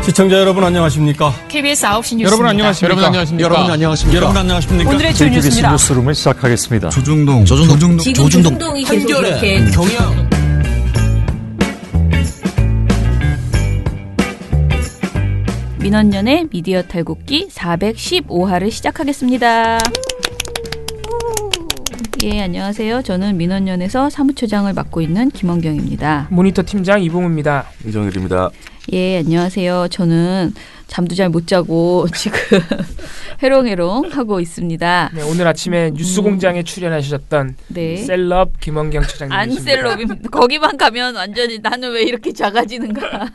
시청자 여러분 안녕하십니까? KBS 9시 뉴스입니다. 여러분 안녕하십니까? 여러분 안녕하십니까? 여러분 안녕하십니까? 여러분 안녕하십니까? 오늘의 주 뉴스입니다. 뉴스룸을 시작하겠습니다. 조중동 조중동이 계속 이렇게 경영 민원연의 미디어 탈곡기 415화를 시작하겠습니다. 예, 안녕하세요. 저는 민원연에서 사무처장을 맡고 있는 김원경입니다. 모니터 팀장 이봉우입니다. 이정일입니다. 예, 안녕하세요. 저는 잠도 잘 못 자고 지금 해롱해롱 하고 있습니다. 네, 오늘 아침에 뉴스공장에 출연하셨던 네. 셀럽 김원경 처장님이십니다. 안 셀럽입니다. 거기만 가면 완전히 나는 왜 이렇게 작아지는가.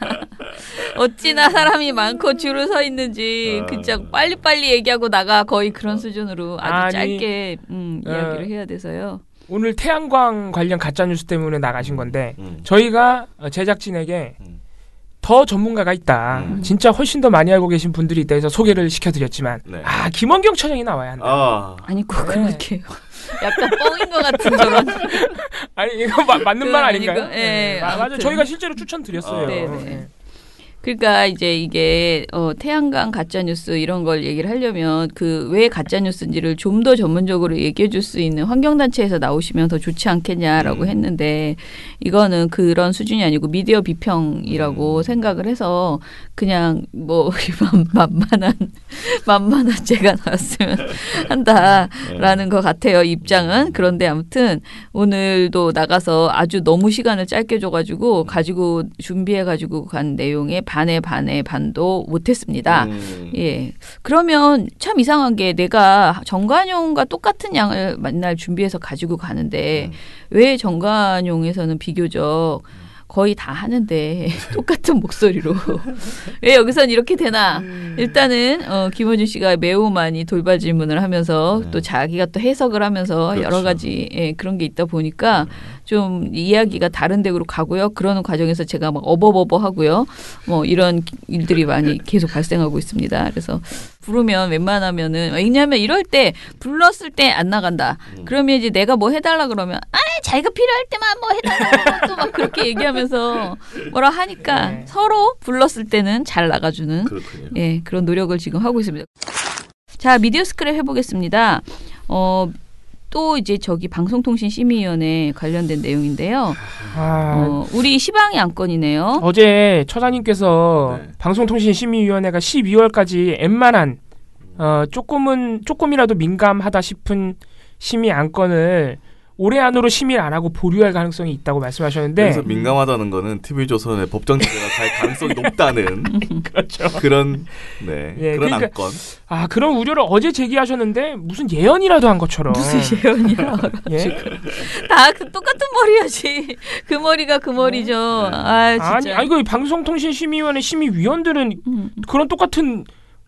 어찌나 사람이 많고 줄을 서 있는지 그냥 빨리빨리 얘기하고 나가 거의 그런 수준으로 아주 짧게 이야기를 해야 돼서요. 오늘 태양광 관련 가짜뉴스 때문에 나가신 건데 저희가 제작진에게 더 전문가가 있다. 진짜 훨씬 더 많이 알고 계신 분들이 있다 해서 소개를 시켜드렸지만 김원경 처장이 나와야 한다. 아니 꼭 그렇게요. 약간 뻥인 것 같은 저런. 아니 이거 맞는 말 아닌가요? 네, 맞아요. 저희가 실제로 추천드렸어요. 네. 그러니까 이제 이게 태양광 가짜뉴스 이런 걸 얘기를 하려면 그 왜 가짜뉴스인지를 좀 더 전문적으로 얘기해 줄 수 있는 환경단체에서 나오시면 더 좋지 않겠냐라고 했는데 이거는 그런 수준이 아니고 미디어 비평이라고 생각을 해서 그냥 뭐 만만한 제가 나왔으면 한다라는 것 같아요. 입장은. 그런데 아무튼 오늘도 나가서 아주 너무 시간을 짧게 줘가지고 준비해가지고 간 내용에 반도 못했습니다. 예. 그러면 참 이상한 게 내가 정관용과 똑같은 양을 맨날 준비해서 가지고 가는데 왜 정관용에서는 비교적 거의 다 하는데 똑같은 목소리로 왜 여기선 이렇게 되나? 일단은 김호준 씨가 매우 많이 돌발 질문을 하면서 또 자기가 또 해석을 하면서 여러 가지 그런 게 있다 보니까 좀 이야기가 다른 데로 가고요. 그러는 과정에서 제가 막 어버버버 하고요. 뭐 이런 일들이 많이 계속 발생하고 있습니다. 그래서 부르면 웬만하면은 왜냐하면 이럴 때 불렀을 때 안 나간다. 그러면 이제 내가 뭐 해달라 그러면 자기가 필요할 때만 뭐 해달라고 또 막 그렇게 얘기하면서 뭐라 하니까 서로 불렀을 때는 잘 나가주는 그런 노력을 지금 하고 있습니다. 자, 미디어 스크랩 해보겠습니다. 또 이제 방송통신심의위원회 관련된 내용인데요. 우리 시방이 안건이네요. 어제 처장님께서 방송통신심의위원회가 12월까지 웬만한 조금이라도 민감하다 싶은 심의 안건을 올해 안으로 심의를 안 하고 보류할 가능성이 있다고 말씀하셨는데 그래서 민감하다는 거는 TV조선의 법정 체제가 갈 가능성이 높다는 그렇죠. 그런 그러니까, 안건. 그런 우려를 어제 제기하셨는데 무슨 예언이라도 한 것처럼. 무슨 예언이라고. 다 똑같은 머리야지. 그 머리가 그 머리죠. 진짜. 아니 그 방송통신심의위원회 심의위원들은 그런 똑같은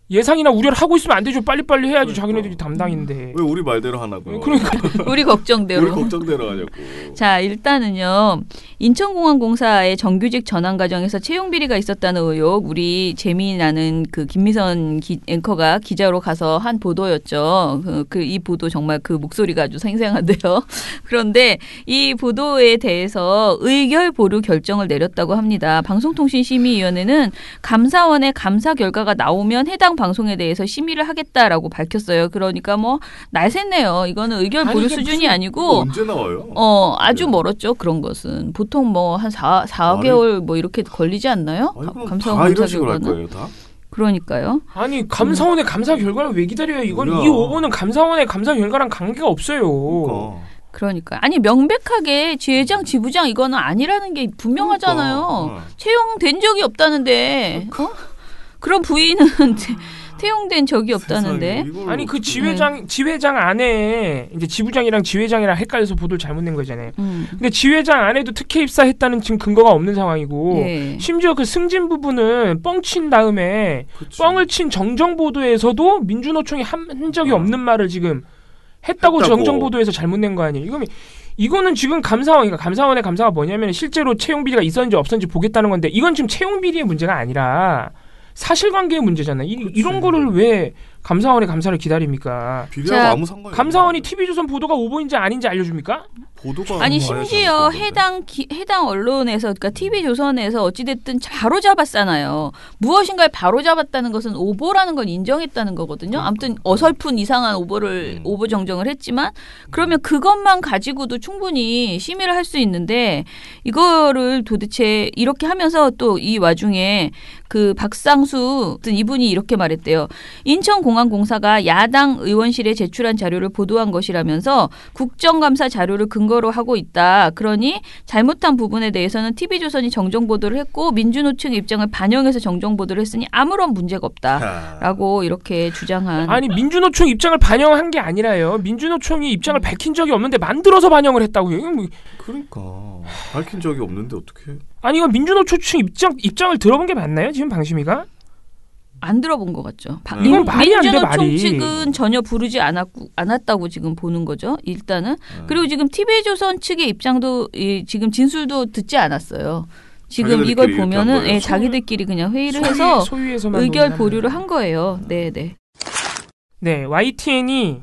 예상이나 우려를 하고 있으면 안 되죠. 빨리빨리 해야지. 자기네들이 담당인데. 왜 우리 말대로 하나고요? 그러니까. 우리 걱정대로 하냐고. 자, 일단은요. 인천공항공사의 정규직 전환 과정에서 채용 비리가 있었다는 의혹. 우리 재미나는 그 김미선 앵커가 기자로 가서 한 보도였죠. 이 보도 정말 그 목소리가 아주 생생한데요. 그런데 이 보도에 대해서 의결 보류 결정을 내렸다고 합니다. 방송통신심의위원회는 감사원의 감사 결과가 나오면 해당 방송에 대해서 심의를 하겠다라고 밝혔어요. 그러니까 뭐 날샜네요. 이거는 의결 보류 수준이 아니고 언제 나와요? 아주 멀었죠. 그런 것은 보통 뭐 한 4개월 뭐 이렇게 걸리지 않나요? 감사원 감사 결과는. 그러니까요. 아니 감사원의 감사 결과를 왜 기다려요? 이건 이 오보는 감사원의 감사 결과랑 관계가 없어요. 그러니까 아니 명백하게 지회장 지부장 이거는 아니라는 게 분명하잖아요. 채용된 적이 없다는데 그런 부인은 채용된 적이 없다는데. 아니 그 지회장 안에 이제 지부장이랑 지회장이랑 헷갈려서 보도를 잘못 낸 거잖아요. 근데 지회장 안에도 특혜 입사했다는 지금 근거가 없는 상황이고 심지어 그 승진 부분은 뻥친 다음에 뻥을 친 정정 보도에서도 민주노총이 한 적이 없는 말을 지금 했다고 정정 보도에서 잘못 낸 거 아니에요? 이거는 지금 감사원의 감사가 뭐냐면 실제로 채용 비리가 있었는지 없었는지 보겠다는 건데 이건 지금 채용 비리의 문제가 아니라 사실관계의 문제잖아요. 이런 거를 왜 감사원의 감사를 기다립니까? 비리하고 아무 상관이 감사원이 TV조선 보도가 오보인지 아닌지 알려줍니까? 보도가 아니 심지어 해당 언론에서 그러니까 TV조선에서 어찌됐든 바로 잡았잖아요. 무엇인가를 바로 잡았다는 것은 오보라는 걸 인정했다는 거거든요. 아무튼 어설픈 이상한 오보 정정을 했지만 그러면 그것만 가지고도 충분히 심의를 할 수 있는데 이거를 도대체 이렇게 하면서 또 이 와중에 그 박상수 이분이 이렇게 말했대요. 인천공항공사가 야당 의원실에 제출한 자료를 보도한 것이라면서 국정감사 자료를 근거로 하고 있다. 그러니 잘못한 부분에 대해서는 TV조선이 정정보도를 했고 민주노총의 입장을 반영해서 정정보도를 했으니 아무런 문제가 없다라고 이렇게 주장한. 아니 민주노총 입장을 반영한 게 아니라요. 민주노총이 입장을 밝힌 적이 없는데 만들어서 반영을 했다고요. 그러니까 밝힌 적이 없는데 어떻게? 아니 이거 민주노총 입장을 들어본 게 맞나요? 지금 방심이가? 안 들어본 것 같죠. 이건 말이 안 돼, 민주노총 말이. 측은 전혀 부르지 않았다고 지금 보는 거죠. 일단은. 그리고 지금 TV조선 측의 입장도 지금 진술도 듣지 않았어요. 지금 이걸 보면은 자기들끼리 그냥 회의를 해서 의견 보류를 한 거예요. 네네. 네, YTN이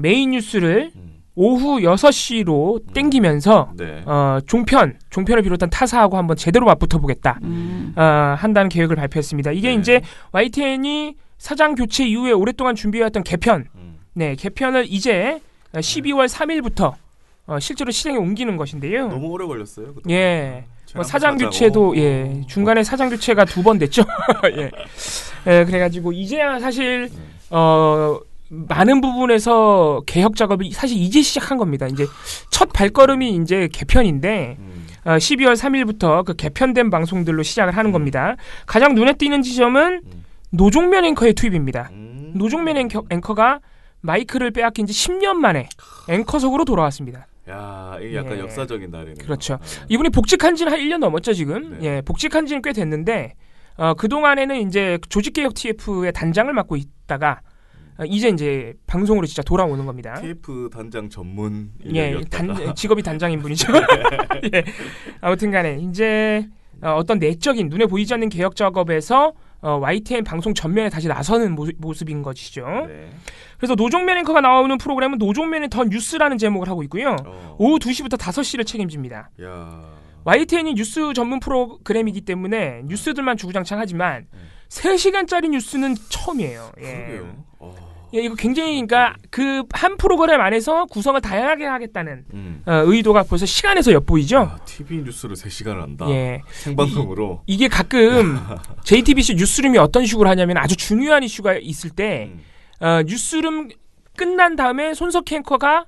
메인 뉴스를 오후 6시로 땡기면서 네. 종편을 비롯한 타사하고 한번 제대로 맞붙어 보겠다 한다는 계획을 발표했습니다. 이게 이제 YTN이 사장 교체 이후에 오랫동안 준비해왔던 개편, 개편을 이제 12월 3일부터 실제로 실행에 옮기는 것인데요. 너무 오래 걸렸어요. 그동안. 예. 사장 교체도 중간에 사장 교체가 2번 됐죠. 그래가지고 이제야 사실 많은 부분에서 개혁 작업이 사실 이제 시작한 겁니다. 이제 첫 발걸음이 이제 개편인데 12월 3일부터 그 개편된 방송들로 시작을 하는 겁니다. 가장 눈에 띄는 지점은 노종면 앵커의 투입입니다. 노종면 앵커가 마이크를 빼앗긴 지 10년 만에 앵커석으로 돌아왔습니다. 야, 이게 약간 역사적인 날이네요. 그렇죠. 이분이 복직한 지는 한 1년 넘었죠, 지금. 복직한 지는 꽤 됐는데 그동안에는 이제 조직개혁 TF의 단장을 맡고 있다가 이제 방송으로 진짜 돌아오는 겁니다. TF 단장 전문 직업이 단장인 분이죠. 아무튼간에 이제 어떤 내적인 눈에 보이지 않는 개혁 작업에서 YTN 방송 전면에 다시 나서는 모습인 것이죠. 네. 그래서 노종면 앵커가 나오는 프로그램은 노종면의 더 뉴스라는 제목을 하고 있고요. 오후 2시부터 5시를 책임집니다. YTN이 뉴스 전문 프로그램이기 때문에 뉴스들만 주구장창하지만 3시간짜리 뉴스는 처음이에요. 그러게요. 이거 굉장히 그러니까 그 한 프로그램 안에서 구성을 다양하게 하겠다는 의도가 벌써 시간에서 엿보이죠. TV 뉴스를 3시간을 한다. 생방송으로. 이게 가끔 JTBC 뉴스룸이 어떤 식으로 하냐면 아주 중요한 이슈가 있을 때 뉴스룸 끝난 다음에 손석희 앵커가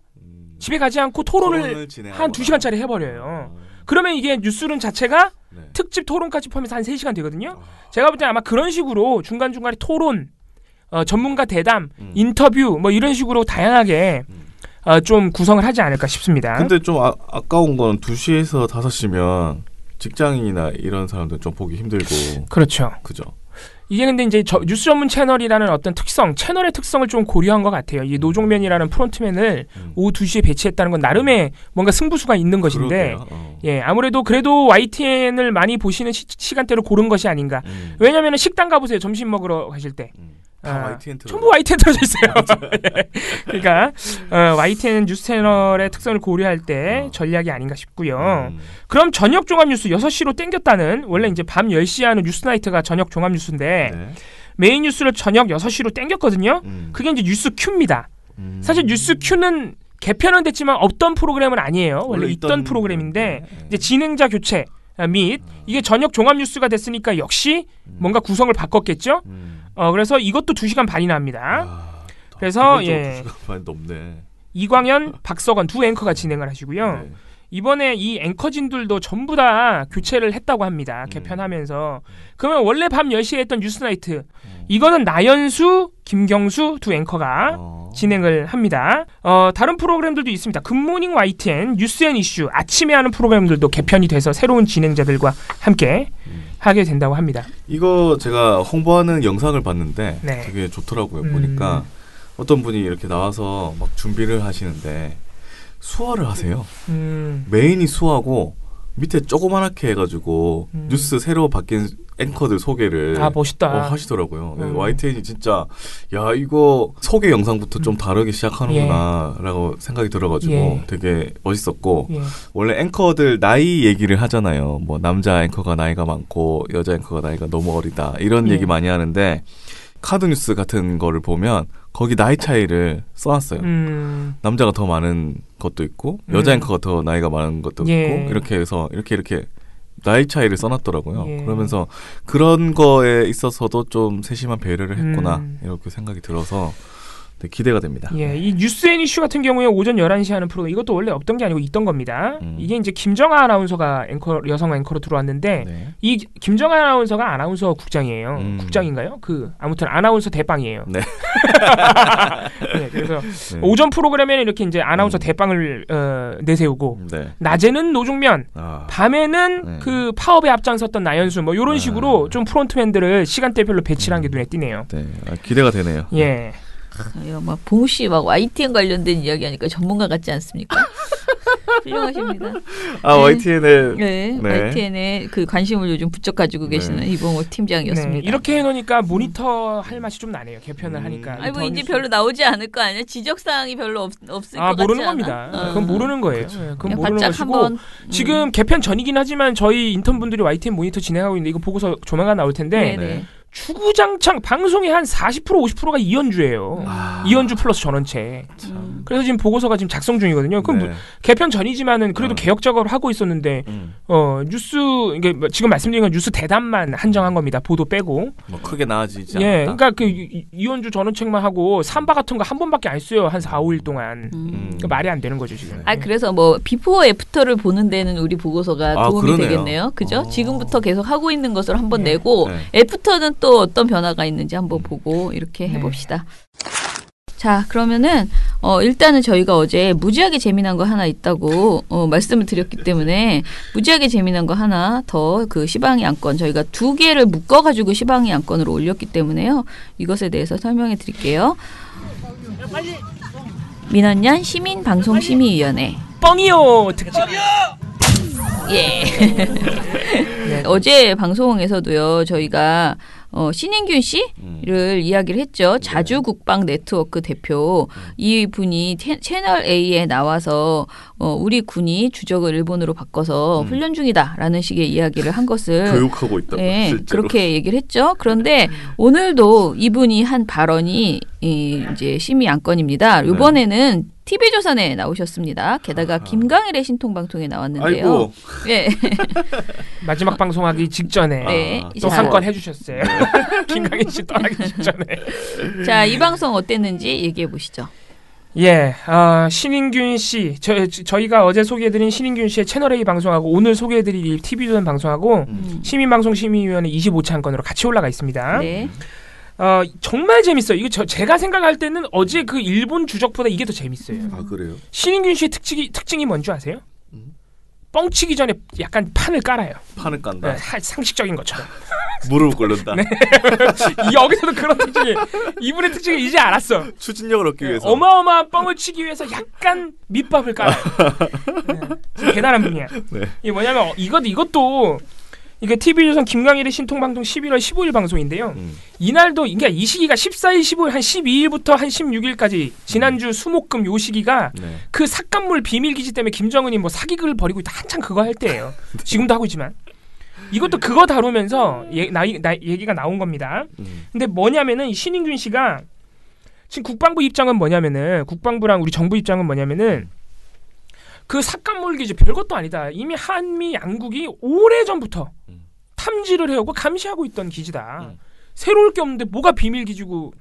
집에 가지 않고 토론을 한 2시간짜리 해버려요. 그러면 이게 뉴스룸 자체가 특집 토론까지 포함해서 한 3시간 되거든요. 제가 볼 때는 아마 그런 식으로 중간중간에 토론, 전문가 대담, 인터뷰 뭐 이런 식으로 다양하게 좀 구성을 하지 않을까 싶습니다. 근데 좀 아까운 건 2시에서 5시면 직장인이나 이런 사람들 좀 보기 힘들고. 그렇죠. 그죠. 이게 근데 이제 뉴스 전문 채널이라는 어떤 채널의 특성을 좀 고려한 것 같아요. 이 노종면이라는 프론트맨을 오후 2시에 배치했다는 건 나름의 뭔가 승부수가 있는 것인데, 아무래도 그래도 YTN을 많이 보시는 시간대를 고른 것이 아닌가. 왜냐하면 식당 가보세요. 점심 먹으러 가실 때. 전부 YTN 틀어져 있어요. 그러니까 YTN 뉴스 채널의 특성을 고려할 때 전략이 아닌가 싶고요. 그럼 저녁 종합 뉴스 6시로 땡겼다는 원래 이제 밤 10시에 하는 뉴스나이트가 저녁 종합 뉴스인데 메인 뉴스를 저녁 6시로 땡겼거든요. 그게 이제 뉴스 큐입니다. 사실 뉴스 큐는 개편은 됐지만 없던 프로그램은 아니에요. 원래 있던 프로그램인데 이제 진행자 교체 및 이게 저녁 종합 뉴스가 됐으니까 역시 뭔가 구성을 바꿨겠죠. 그래서 이것도 2시간 반이나 합니다. 그래서 2시간 반 넘네. 이광현, 박석원 두 앵커가 진행을 하시고요. 이번에 이 앵커진들도 전부 다 교체를 했다고 합니다. 개편하면서. 그러면 원래 밤 10시에 했던 뉴스나이트 이거는 나연수, 김경수 두 앵커가 진행을 합니다. 다른 프로그램들도 있습니다. 굿모닝 YTN, 뉴스 앤 이슈, 아침에 하는 프로그램들도 개편이 돼서 새로운 진행자들과 함께 하게 된다고 합니다. 이거 제가 홍보하는 영상을 봤는데 되게 좋더라고요. 보니까 어떤 분이 이렇게 나와서 막 준비를 하시는데 수화를 하세요. 메인이 수화고 밑에 조그만하게 해가지고 뉴스 새로 바뀐 앵커들 소개를 멋있다. 하시더라고요. YTN이 진짜 야 이거 소개 영상부터 좀 다르게 시작하는구나라고 생각이 들어가지고 되게 멋있었고 원래 앵커들 나이 얘기를 하잖아요. 뭐 남자 앵커가 나이가 많고 여자 앵커가 나이가 너무 어리다 이런 얘기 많이 하는데 카드뉴스 같은 거를 보면 거기 나이 차이를 써놨어요. 남자가 더 많은 것도 있고 여자 앵커가 더 나이가 많은 것도 있고 이렇게 해서 이렇게 나이 차이를 써놨더라고요. 그러면서 그런 거에 있어서도 좀 세심한 배려를 했구나 이렇게 생각이 들어서 기대가 됩니다. 이 뉴스앤 이슈 같은 경우에 오전 11시 하는 프로그램 이것도 원래 없던 게 아니고 있던 겁니다. 이게 이제 김정아 아나운서가 여성 앵커로 들어왔는데 이 김정아 아나운서가 아나운서 국장이에요. 국장인가요? 아무튼 아나운서 대빵이에요. 네. 그래서 오전 프로그램에는 이렇게 이제 아나운서 대빵을 내세우고 낮에는 노중면, 밤에는 그 파업에 앞장섰던 나연수 뭐 이런 식으로 좀 프론트맨들을 시간대별로 배치한 게 눈에 띄네요. 네, 기대가 되네요. 막 봉우 씨 막 YTN 관련된 이야기하니까 전문가 같지 않습니까? 훌륭하십니다. YTN에 그 관심을 요즘 부쩍 가지고 계시는 이봉호 팀장이었습니다. 이렇게 해놓으니까 모니터 할 맛이 좀 나네요. 개편을 하니까. 뭐 이제 별로 나오지 않을 거 아니야? 지적 사항이 별로 없을 것 같지 모르는 겁니다. 그건 모르는 거예요. 그건 모르는 것이고 지금 개편 전이긴 하지만 저희 인턴분들이 YTN 모니터 진행하고 있는데 이거 보고서 조만간 나올 텐데. 주구장창 방송의 한 40% 50%가 이연주예요. 이연주 플러스 전원체. 그래서 지금 보고서가 지금 작성 중이거든요. 그럼 개편 전이지만은 그래도 개혁 작업을 하고 있었는데 뉴스 이게 지금 말씀드린 건 뉴스 대담만 한정한 겁니다. 보도 빼고. 뭐 크게 나아지지 않았다. 그러니까 그 이연주 전원책만 하고 삼바 같은 거 한 번밖에 안 써요. 한 4, 5일 동안. 그러니까 말이 안 되는 거죠 지금. 그래서 뭐 비포 애프터를 보는 데는 우리 보고서가 도움이 되겠네요. 그죠? 지금부터 계속 하고 있는 것을 한번 내고 애프터는 또 어떤 변화가 있는지 한번 보고 이렇게 해봅시다. 자, 그러면은 일단은 저희가 어제 무지하게 재미난 거 하나 있다고 말씀을 드렸기 때문에 무지하게 재미난 거 하나 더 그 시방이 안건 저희가 2개를 묶어가지고 시방이 안건으로 올렸기 때문에요. 이것에 대해서 설명해 드릴게요. 민원연 시민방송심의위원회 뻥이요 특집. 어제 방송에서도요 저희가 신인균 씨를 이야기를 했죠. 자주국방 네트워크 대표. 이 분이 채널 A에 나와서 우리 군이 주적을 일본으로 바꿔서 훈련 중이다라는 식의 이야기를 한 것을 교육하고 있다고 실제로. 그렇게 얘기를 했죠. 그런데 오늘도 이분이 한 발언이 이제 심의 안건입니다. 이번에는 TV조선에 나오셨습니다. 게다가 김강일의 신통방통에 나왔는데요. 마지막 방송하기 직전에 또 한 건 해주셨어요. 김강일 씨 떠나기 직전에. 자, 이 방송 어땠는지 얘기해 보시죠. 신인균 씨, 저희가 어제 소개해드린 신인균 씨의 채널A 방송하고 오늘 소개해드릴 TV조선 방송하고 시민방송심의위원회 25차 한 건으로 같이 올라가 있습니다. 정말 재밌어요. 이거 제가 생각할 때는 어제 그 일본 주적보다 이게 더 재밌어요. 그래요? 신인균 씨의 특징이 뭔지 아세요? 뻥치기 전에 약간 판을 깔아요. 판을 깐다. 상식적인 것처럼. 무릎 꿇는다. 여기서도 그런 특징이 이분의 특징을 이제 알았어. 추진력을 얻기 위해서. 어마어마한 뻥을 치기 위해서 약간 밑밥을 깔아요. 대단한 분이야. 이게 뭐냐면 이것도 이게 TV조선 김강일의 신통방송 11월 15일 방송인데요. 이날도 그러니까 이 시기가 14일, 15일, 한 12일부터 한 16일까지 지난주 수목금 요 시기가 그 삭감물 비밀기지 때문에 김정은이 뭐 사기극을 벌이고 있다 한창 그거 할 때예요. 지금도 하고 있지만 이것도 그거 다루면서 얘기가 나온 겁니다. 근데 뭐냐면은 신인균 씨가 지금 국방부 입장은 뭐냐면은 국방부랑 우리 정부 입장은 뭐냐면은 그 삭감물 기지 별것도 아니다. 이미 한미 양국이 오래전부터 탐지를 해오고 감시하고 있던 기지다. 새로울 게 없는데 뭐가 비밀 기지고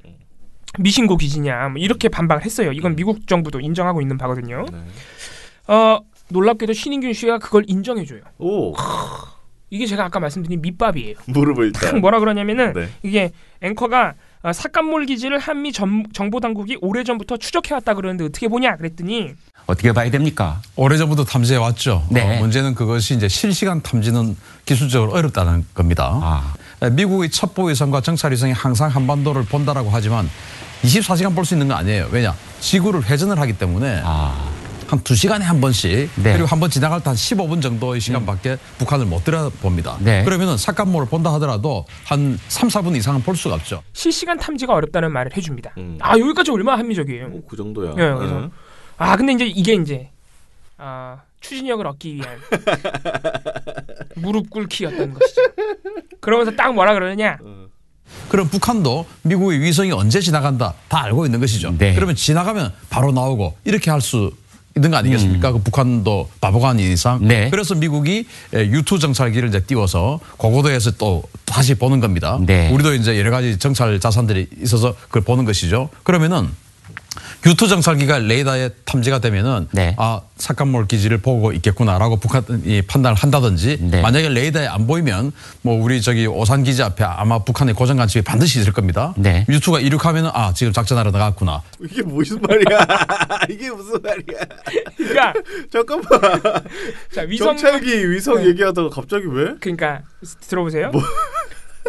미신고 기지냐. 뭐 이렇게 반박을 했어요. 이건 미국 정부도 인정하고 있는 바거든요. 놀랍게도 신인균 씨가 그걸 인정해줘요. 이게 제가 아까 말씀드린 밑밥이에요. 무릎을 일단. 뭐라 그러냐면은 이게 앵커가 삭감물 기지를 한미 정보당국이 오래전부터 추적해왔다 그러는데 어떻게 보냐 그랬더니 어떻게 봐야 됩니까? 오래전부터 탐지해왔죠. 문제는 그것이 이제 실시간 탐지는 기술적으로 어렵다는 겁니다. 미국의 첩보위성과 정찰위성이 항상 한반도를 본다라고 하지만 24시간 볼 수 있는 거 아니에요. 왜냐? 지구를 회전을 하기 때문에 한 2시간에 한 번씩 그리고 한 번 지나갈 때 한 15분 정도의 시간밖에 북한을 못 들여봅니다. 그러면은 삭감모를 본다 하더라도 한 3, 4분 이상은 볼 수가 없죠. 실시간 탐지가 어렵다는 말을 해줍니다. 여기까지 얼마나 합리적이에요. 그 정도야. 그래서 근데 이제 이게 추진력을 얻기 위한 무릎 꿇기였던 것이죠. 그러면서 딱 뭐라 그러느냐. 그럼 북한도 미국의 위성이 언제 지나간다 다 알고 있는 것이죠. 그러면 지나가면 바로 나오고 이렇게 할 수 있는 거 아니겠습니까? 그 북한도 바보가 아닌 이상. 그래서 미국이 U2 정찰기를 이제 띄워서 고고도에서 또 다시 보는 겁니다. 우리도 이제 여러 가지 정찰 자산들이 있어서 그걸 보는 것이죠. 그러면은 U2 정찰기가 레이더에 탐지가 되면은 삭감몰 기지를 보고 있겠구나라고 북한이 판단을 한다든지 만약에 레이더에 안 보이면 뭐 우리 저기 오산 기지 앞에 아마 북한의 고정 간첩이 반드시 있을 겁니다. U2가 이륙하면은 지금 작전하러 나갔구나. 이게 무슨 말이야? 이게 무슨 말이야? 그러니까 잠깐만. 자, 정찰기 위성 얘기하다가 갑자기 왜? 그러니까 들어보세요.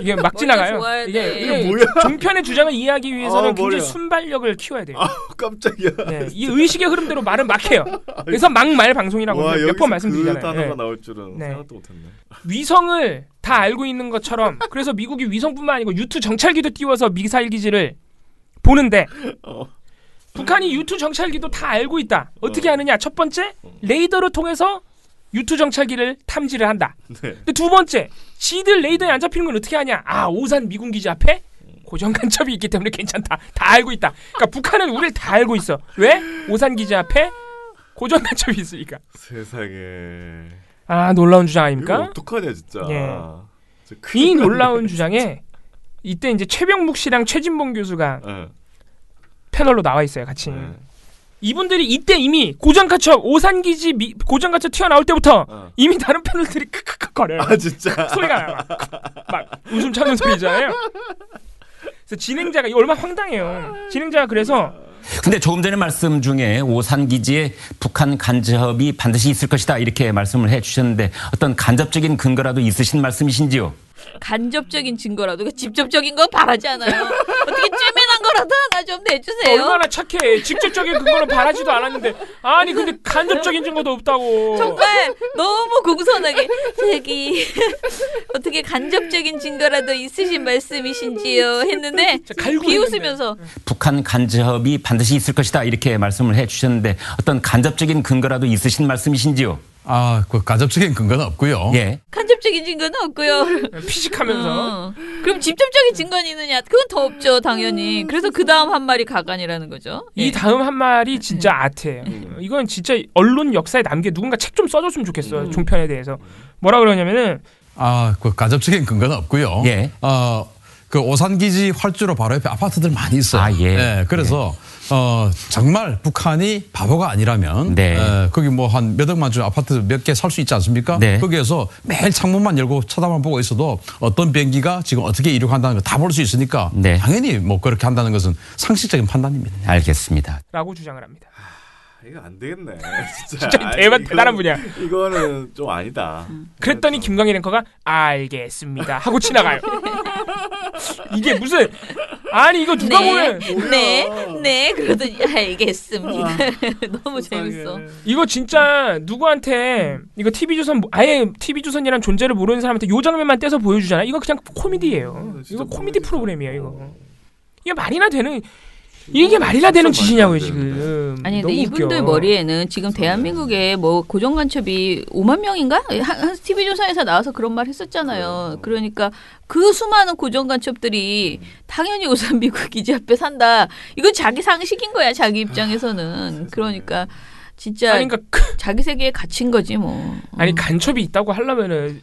이게 막 지나가요. 이게 뭐야? 종편의 주장을 이해하기 위해서는 굉장히 순발력을 키워야 돼요. 깜짝이야. 이 의식의 흐름대로 말은 막 해요. 그래서 막말 방송이라고 몇 번 말씀드리잖아요. 그 단어가 나올 줄은 생각도 못했네. 위성을 다 알고 있는 것처럼 그래서 미국이 위성뿐만 아니고 U2 정찰기도 띄워서 미사일 기지를 보는데 북한이 U2 정찰기도 다 알고 있다. 어떻게 하느냐? 첫 번째, 레이더를 통해서 U2 정찰기를 탐지를 한다. 근데 두 번째, 지들 레이더에 안 잡히는 건 어떻게 하냐? 오산 미군 기지 앞에 고정 간첩이 있기 때문에 괜찮다. 다 알고 있다. 그러니까 북한은 우리를 다 알고 있어. 왜? 오산 기지 앞에 고정 간첩이 있으니까. 세상에. 놀라운 주장 아닙니까? 이거 어떡하냐 진짜. 이 놀라운 주장에 이때 이제 최병묵 씨랑 최진봉 교수가 패널로 나와 있어요, 같이. 이분들이 이때 이미 고정간첩 오산기지 고정간첩 튀어나올 때부터 이미 다른 패널들이 크크크 거려요. 진짜 소리가 나요. 막 웃음 참는 소리잖아요. 그래서 진행자가 이거 얼마나 황당해요. 진행자가 그래서 근데 조금 전에 말씀 중에 오산기지에 북한 간첩이 반드시 있을 것이다 이렇게 말씀을 해주셨는데 어떤 간접적인 근거라도 있으신 말씀이신지요? 간접적인 증거라도 직접적인 거 바라지 않아요. 어떻게 쬐맨한 거라도 하나 좀 내주세요. 얼마나 착해. 직접적인 근거는 바라지도 않았는데 근데 간접적인 증거도 없다고. 정말 너무 공손하게 저기 어떻게 간접적인 증거라도 있으신 말씀이신지요 했는데 비웃으면서 북한 간첩이 반드시 있을 것이다 이렇게 말씀을 해주셨는데 어떤 간접적인 근거라도 있으신 말씀이신지요? 그 간접적인 근거는 없고요. 간접적인 증거는 없고요. 피식하면서. 그럼 직접적인 증거는 있느냐? 그건 더 없죠, 당연히. 그래서 그 다음 한 말이 가관이라는 거죠. 이 다음 한 말이 진짜 아트예요. 이건 진짜 언론 역사에 남게 누군가 책 좀 써줬으면 좋겠어요. 종편에 대해서. 뭐라 그러냐면은 그 간접적인 근거는 없고요. 그 오산기지 활주로 바로 옆에 아파트들 많이 있어요. 그래서 정말 북한이 바보가 아니라면 거기 뭐 한 몇 억만 주 아파트 몇 개 살 수 있지 않습니까? 거기에서 매일 창문만 열고 쳐다만 보고 있어도 어떤 비행기가 지금 어떻게 이륙한다는 거 다 볼 수 있으니까 당연히 뭐 그렇게 한다는 것은 상식적인 판단입니다. 알겠습니다. 라고 주장을 합니다. 이거 안 되겠네. 진짜 대단한 분이야. 이거는 좀 아니다. 그랬더니 김광일 앵커가 알겠습니다 하고 지나가요. 이게 무슨 이거 누가 보면 네 그러더니 알겠습니다. 너무 재밌어. 이거 진짜 누구한테 이거 TV조선 아예 TV조선이란 존재를 모르는 사람한테 요 장면만 떼서 보여주잖아. 이거 그냥 코미디예요. 이거 코미디 프로그램이에요. 이게 말이나 되는 이게 말이나 되는 짓이냐고요 지금. 아니 근데 이분들 웃겨. 머리에는 지금 대한민국에 뭐 고정간첩이 5만 명인가? 한 TV조선에서 나와서 그런 말 했었잖아요. 그러니까 그 수많은 고정간첩들이 당연히 오산 미국 기지 앞에 산다. 이건 자기 상식인 거야 자기 입장에서는. 그러니까 진짜 자기 세계에 갇힌 거지 뭐. 아니 간첩이 있다고 하려면은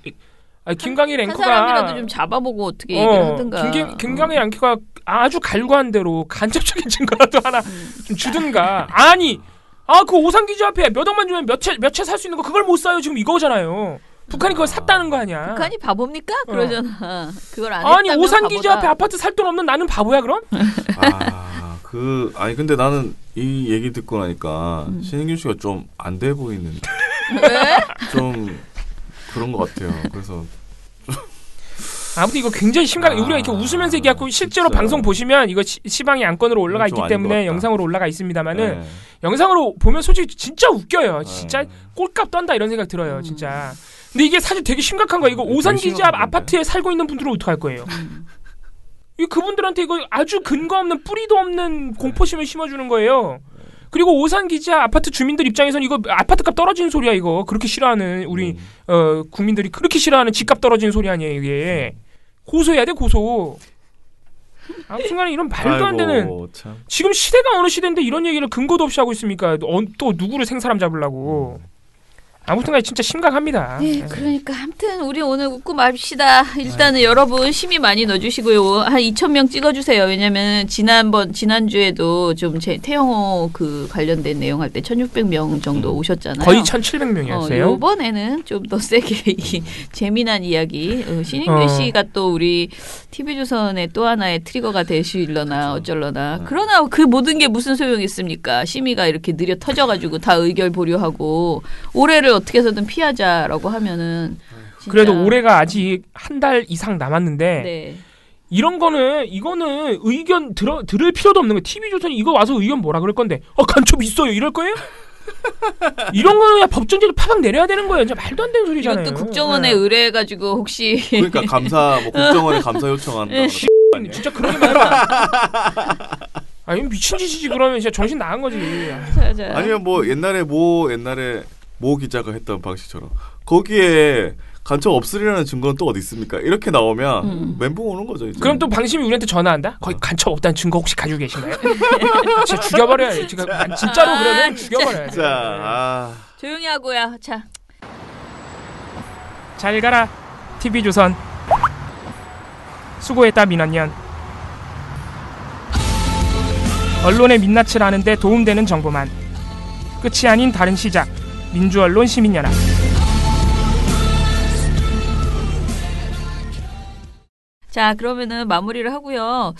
김광일 앵커가 한 사람이라도 좀 잡아보고 어떻게 얘기를 하든가. 김광일 앵커가 아주 갈구한 대로 간접적인 증거라도 하나 좀 주든가. 그 오산기지 앞에 몇 억만 주면 몇 채 살 수 있는 거 그걸 못 사요 지금 이거잖아요. 북한이 그걸 샀다는 거 아니야. 북한이 바보입니까? 그러잖아. 그걸 안 했다면 오산기지 바보다. 앞에 아파트 살 돈 없는 나는 바보야 그럼? 근데 나는 이 얘기 듣고 나니까 신인균 씨가 좀 안 돼 보이는. 왜? 좀 그런 것 같아요. 그래서 아무튼 이거 굉장히 심각해. 우리가 이렇게 웃으면서 얘기하고 실제로 진짜. 방송 보시면 이거 시방이 안건으로 올라가 있기 때문에 영상으로 올라가 있습니다만은 네. 영상으로 보면 솔직히 진짜 웃겨요. 진짜 꼴값 떤다 이런 생각 들어요. 진짜. 근데 이게 사실 되게 심각한 거예요. 이거 오산 기지 앞 아파트에 살고 있는 분들은 어떡할 거예요? 이 그분들한테 이거 아주 근거 없는 뿌리도 없는 공포심을 심어주는 거예요. 그리고 오산 기지 앞 아파트 주민들 입장에서는 이거 아파트값 떨어지는 소리야 이거. 그렇게 싫어하는 우리 국민들이 그렇게 싫어하는 집값 떨어지는 소리 아니에요 이게. 고소해야 돼 고소. 아무튼간에 이런 말도 안 되는 참. 지금 시대가 어느 시대인데 이런 얘기를 근거도 없이 하고 있습니까? 또 누구를 생사람 잡으려고. 아무튼간에 진짜 심각합니다. 네, 그러니까 아무튼 우리 오늘 웃고 맙시다. 일단은 여러분 심의 많이 넣어주시고요. 한 2,000명 찍어주세요. 왜냐면 지난주에도 좀 태영호 그 관련된 내용 할 때 1,600명 정도 오셨잖아요. 거의 1,700명이었어요. 이번에는 좀 더 세게 이 재미난 이야기. 신인규 씨가 또 우리 TV조선의 또 하나의 트리거가 되시려나 어쩔려나. 그러나 그 모든 게 무슨 소용이 있습니까? 심의가 이렇게 느려 터져가지고 다 의결 보류하고 올해를 어떻게 해서든 피하자라고 하면은 진짜. 그래도 올해가 아직 한 달 이상 남았는데 네. 이거는 의견 들을 필요도 없는 거예요. TV조선이 이거 와서 의견 뭐라 그럴 건데 간첩 있어요 이럴 거예요? 이런 거는 그냥 법정제도 파박 내려야 되는 거예요. 진짜 말도 안 되는 소리잖아요. 이것도 국정원에 의뢰해가지고 혹시 그러니까 국정원에 감사 요청한다. 진짜 그런 게 많아. 아니 미친 짓이지 그러면 진짜 정신 나간 거지. 아니면 옛날에 모 기자가 했던 방식처럼 거기에 간첩 없으리라는 증거는 또 어디 있습니까? 이렇게 나오면 멘붕 오는 거죠. 이제. 그럼 또 방심이 우리한테 전화한다? 거기 간첩 없다는 증거 혹시 가지고 계신가요? 진짜 죽여버려야 돼. 진짜로 그러면 죽여버려야 돼. 자, 조용히 하고요. 자. 잘 가라 TV조선. 수고했다 민원년. 언론의 민낯을 아는데 도움되는 정보만. 끝이 아닌 다른 시작. 민주언론 시민연합. 자, 그러면은 마무리를 하고요.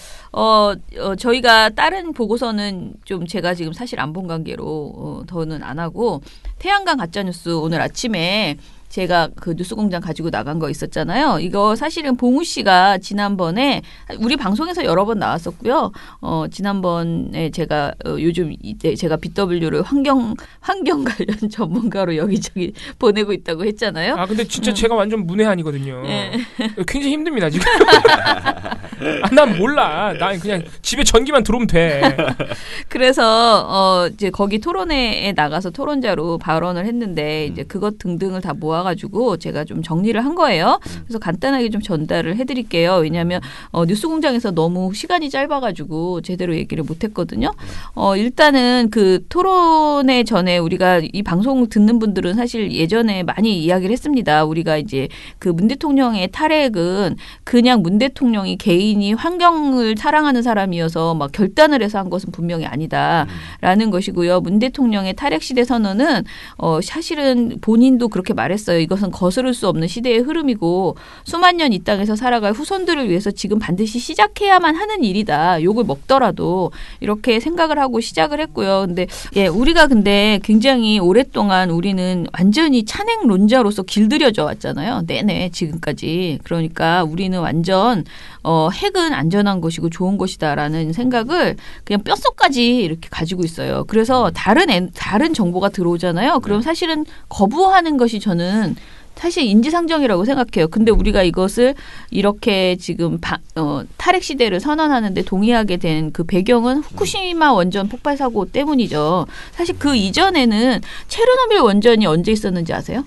저희가 다른 보고서는 좀 제가 지금 사실 안 본 관계로 더는 안 하고 태양강 가짜뉴스 오늘 아침에 제가 그 뉴스공장 가지고 나간 거 있었잖아요. 이거 사실은 봉우 씨가 지난번에 우리 방송에서 여러 번 나왔었고요. 지난번에 제가 요즘 이때 제가 BW를 환경 관련 전문가로 여기저기 보내고 있다고 했잖아요. 아 근데 진짜 제가 완전 문외한이거든요. 네. 굉장히 힘듭니다 지금. 난 몰라. 난 그냥 집에 전기만 들어오면 돼. 그래서 이제 거기 토론회에 나가서 토론자로 발언을 했는데 이제 그것 등등을 다 모아가지고 제가 좀 정리를 한 거예요. 그래서 간단하게 좀 전달을 해드릴게요. 왜냐하면 뉴스공장에서 너무 시간이 짧아가지고 제대로 얘기를 못했거든요. 일단은 그 토론회 전에 우리가 이 방송 듣는 분들은 사실 예전에 많이 이야기를 했습니다. 우리가 이제 그 문 대통령의 탈핵은 그냥 문 대통령이 개인이 환경을 사랑하는 사람이어서 막 결단을 해서 한 것은 분명히 아니다라는 것이고요. 문 대통령의 탈핵 시대 선언은 사실은 본인도 그렇게 말했어요. 이것은 거스를 수 없는 시대의 흐름이고 수만 년 이 땅에서 살아갈 후손들을 위해서 지금 반드시 시작해야만 하는 일이다. 욕을 먹더라도 이렇게 생각을 하고 시작을 했고요. 근데 우리가 근데 굉장히 오랫동안 우리는 완전히 찬핵론자로서 길들여져 왔잖아요. 내내 지금까지. 그러니까 우리는 완전 핵은 안전한 것이고 좋은 것이다라는 생각을 그냥 뼛속까지 이렇게 가지고 있어요. 그래서 다른 정보가 들어오잖아요. 그럼 사실은 거부하는 것이 저는 사실 인지상정이라고 생각해요. 근데 우리가 이것을 이렇게 지금 탈핵 시대를 선언하는데 동의하게 된 그 배경은 후쿠시마 원전 폭발 사고 때문이죠. 사실 그 이전에는 체르노빌 원전이 언제 있었는지 아세요?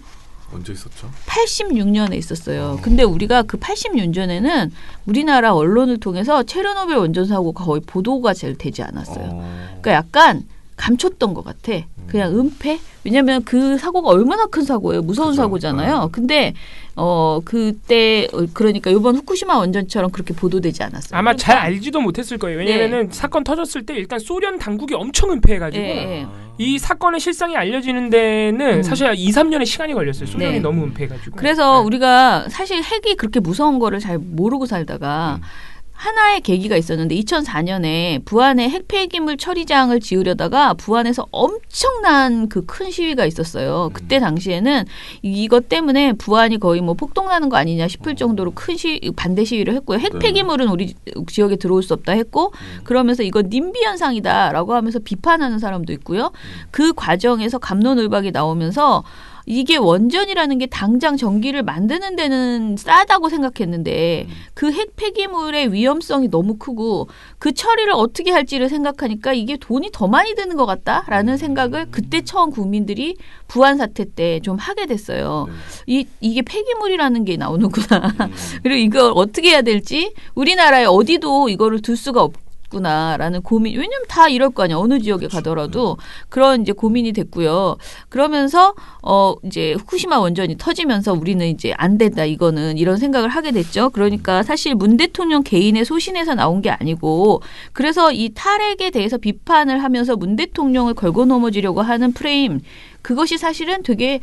언제 있었죠? 86년에 있었어요. 근데 우리가 그 86년에는 우리나라 언론을 통해서 체르노빌 원전 사고가 거의 보도가 잘 되지 않았어요. 그러니까 약간 감췄던 것 같아. 그냥 은폐? 왜냐하면 그 사고가 얼마나 큰 사고예요. 무서운 그렇죠. 사고잖아요. 근데 그때 그러니까 이번 후쿠시마 원전처럼 그렇게 보도되지 않았어요. 아마 잘 알지도 못했을 거예요. 왜냐하면 사건 터졌을 때 일단 소련 당국이 엄청 은폐해가지고 이 사건의 실상이 알려지는 데는 사실 2, 3년의 시간이 걸렸어요. 소련이 너무 은폐해가지고. 그래서 우리가 사실 핵이 그렇게 무서운 거를 잘 모르고 살다가 하나의 계기가 있었는데 2004년에 부안에 핵폐기물 처리장을 지으려다가 부안에서 엄청난 그 큰 시위가 있었어요. 그때 당시에는 이것 때문에 부안이 거의 뭐 폭동나는 거 아니냐 싶을 정도로 큰 반대 시위를 했고요. 핵폐기물은 우리 지역에 들어올 수 없다 했고 그러면서 이건 님비 현상이다라고 하면서 비판하는 사람도 있고요. 그 과정에서 갑론을박이 나오면서 이게 원전이라는 게 당장 전기를 만드는 데는 싸다고 생각했는데 그 핵 폐기물의 위험성이 너무 크고 그 처리를 어떻게 할지를 생각하니까 이게 돈이 더 많이 드는 것 같다라는 생각을 그때 처음 국민들이 부안 사태 때 좀 하게 됐어요. 이게 폐기물이라는 게 나오는구나. 그리고 이걸 어떻게 해야 될지 우리나라에 어디도 이거를 둘 수가 라는 고민. 왜냐면 다 이럴 거 아니야. 어느 지역에 가더라도 그런 이제 고민이 됐고요. 그러면서 이제 후쿠시마 원전이 터지면서 우리는 이제 안 된다 이거는 이런 생각을 하게 됐죠. 그러니까 사실 문 대통령 개인의 소신에서 나온 게 아니고 그래서 이 탈핵에 대해서 비판을 하면서 문 대통령을 걸고 넘어지려고 하는 프레임 그것이 사실은 되게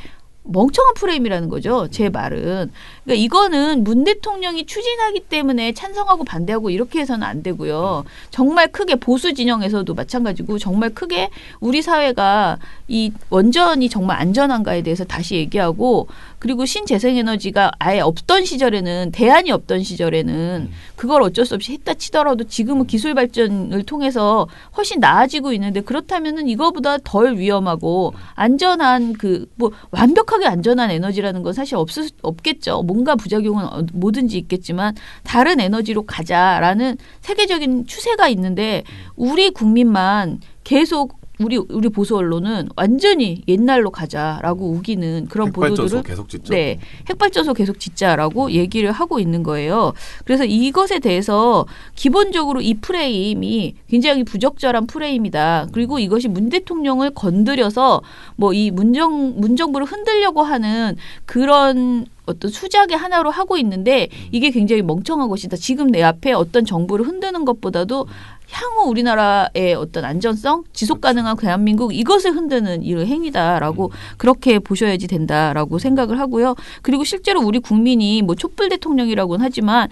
멍청한 프레임이라는 거죠. 제 말은. 그러니까 이거는 문 대통령이 추진하기 때문에 찬성하고 반대하고 이렇게 해서는 안 되고요. 정말 크게 보수 진영에서도 마찬가지고 정말 크게 우리 사회가 이 원전이 정말 안전한가에 대해서 다시 얘기하고 그리고 신재생에너지가 아예 없던 시절에는 대안이 없던 시절에는 그걸 어쩔 수 없이 했다 치더라도 지금은 기술 발전을 통해서 훨씬 나아지고 있는데 그렇다면은 이거보다 덜 위험하고 안전한 뭐 완벽하게 안전한 에너지라는 건 사실 없겠죠. 뭔가 부작용은 뭐든지 있겠지만 다른 에너지로 가자라는 세계적인 추세가 있는데 우리 국민만 계속 우리 보수 언론은 완전히 옛날로 가자라고 우기는 그런 보도들을 계속 짓죠. 네, 핵발전소 계속 짓자라고 얘기를 하고 있는 거예요. 그래서 이것에 대해서 기본적으로 이 프레임이 굉장히 부적절한 프레임이다. 그리고 이것이 문 대통령을 건드려서 뭐 이 문정부를 흔들려고 하는 그런 어떤 수작의 하나로 하고 있는데 이게 굉장히 멍청한 것이다. 지금 내 앞에 어떤 정부를 흔드는 것보다도 향후 우리나라의 어떤 안전성, 지속 가능한 대한민국 이것을 흔드는 이런 행위다라고 그렇게 보셔야지 된다라고 생각을 하고요. 그리고 실제로 우리 국민이 뭐 촛불 대통령이라고는 하지만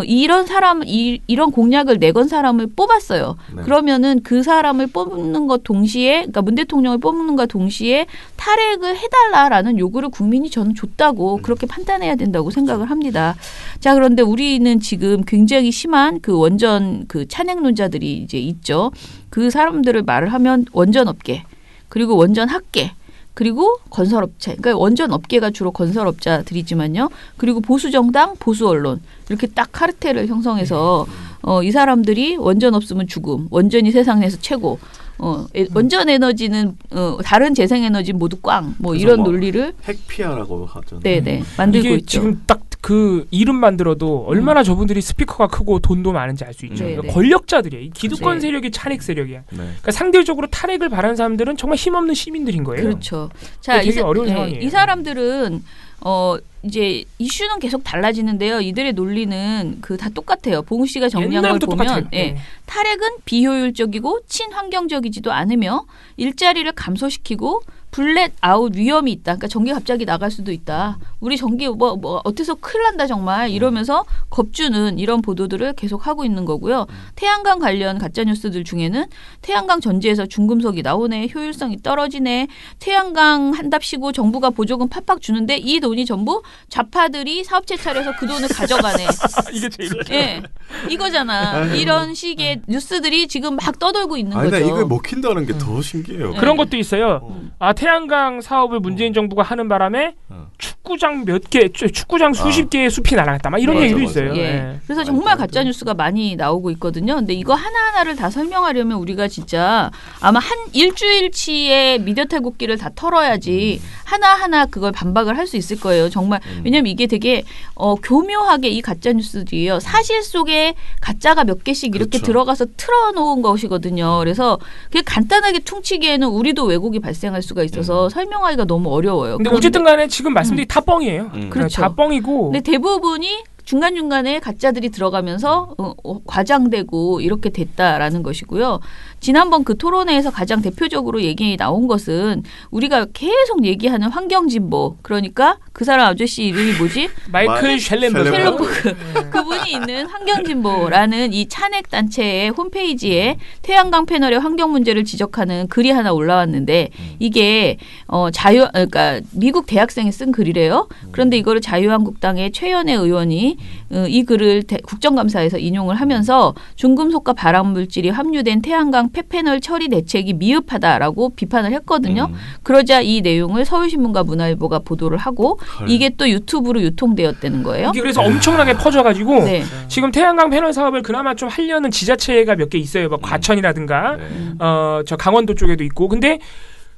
이런 사람 이런 공약을 내건 사람을 뽑았어요. 네. 그러면은 그 사람을 뽑는 것 동시에 그러니까 문 대통령을 뽑는 것 동시에 탈핵을 해달라라는 요구를 국민이 저는 줬다고 그렇게 판단해야 된다고 생각을 합니다. 자, 그런데 우리는 지금 굉장히 심한 그 원전 그 찬핵론자들이 이제 있죠. 그 사람들을 말을 하면 원전업계 그리고 원전학계 그리고 건설업체 그러니까 원전업계가 주로 건설업자들이지만요. 그리고 보수정당 보수언론 이렇게 딱 카르텔을 형성해서 이 사람들이 원전 없으면 죽음 원전이 세상에서 최고 원전 에너지는 다른 재생 에너지 모두 꽝 뭐 이런 논리를 핵피아라고 하잖아요. 네네 만들고 이게 있죠. 지금 딱 그 이름만 들어도 얼마나 저분들이 스피커가 크고 돈도 많은지 알 수 있죠. 그러니까 권력자들이에요. 기득권 세력이 찬핵 세력이야. 네. 그러니까 상대적으로 탈핵을 바라는 사람들은 정말 힘없는 시민들인 거예요. 그렇죠. 자, 되게 어려운 상황이에요. 이 사람들은 이제 이슈는 계속 달라지는데요. 이들의 논리는 다 똑같아요. 봉우 씨가 정리한 걸 보면 탈핵은 비효율적이고 친환경적이지도 않으며 일자리를 감소시키고 블랙 아웃 위험이 있다. 그러니까 전기 갑자기 나갈 수도 있다. 우리 전기 뭐 어때서 큰일 난다 정말 이러면서 겁주는 이런 보도들을 계속 하고 있는 거고요. 태양광 관련 가짜 뉴스들 중에는 태양광 전지에서 중금속이 나오네. 효율성이 떨어지네. 태양광 한답시고 정부가 보조금 팍팍 주는데 이 돈이 전부 좌파들이 사업체 차려서 그 돈을 가져가네. 이게 제일 예. 이거잖아. 이런 식의 뉴스들이 지금 막 떠돌고 있는 거죠. 이걸 먹힌다는 게 더 신기해요. 그런 것도 있어요. 태양광 사업을 문재인 정부가 하는 바람에 축구장 축구장 수십 개의 숲이 날아갔다. 막 이런 얘기도 있어요. 예. 그래서 정말 가짜 뉴스가 많이 나오고 있거든요. 근데 이거 하나하나를 다 설명하려면 우리가 진짜 아마 한 일주일치의 미디어 탈곡기를 다 털어야지 하나하나 그걸 반박을 할 수 있을 거예요. 정말 왜냐면 이게 되게 교묘하게 이 가짜 뉴스들이에요. 사실 속에 가짜가 몇 개씩 이렇게 들어가서 틀어놓은 것이거든요. 그래서 그게 간단하게 퉁치기에는 우리도 왜곡이 발생할 수가 있어서 설명하기가 너무 어려워요. 근데 어쨌든 간에 지금 말씀드린 다 뻥이에요. 그렇죠. 다 뻥이고. 근데 대부분이 중간중간에 가짜들이 들어가면서 과장되고 이렇게 됐다라는 것이고요. 지난번 그 토론회에서 가장 대표적으로 얘기 나온 것은 우리가 계속 얘기하는 환경진보. 그러니까 그 사람 아저씨 이름이 뭐지? 마이클 셸렌버그. 그 그분이 있는 환경진보라는 이 찬핵 단체의 홈페이지에 태양광 패널의 환경 문제를 지적하는 글이 하나 올라왔는데 이게 그러니까 미국 대학생이 쓴 글이래요. 그런데 이거를 자유한국당의 최연애 의원이 이 글을 국정감사에서 인용을 하면서 중금속과 발암물질이 함유된 태양광 폐패널 처리 대책이 미흡하다라고 비판을 했거든요. 그러자 이 내용을 서울신문과 문화일보가 보도를 하고 이게 또 유튜브로 유통되었다는 거예요. 이게 그래서 엄청나게 퍼져가지고 지금 태양광 패널 사업을 그나마 좀 하려는 지자체가 몇 개 있어요. 뭐 과천이라든가 저 강원도 쪽에도 있고. 근데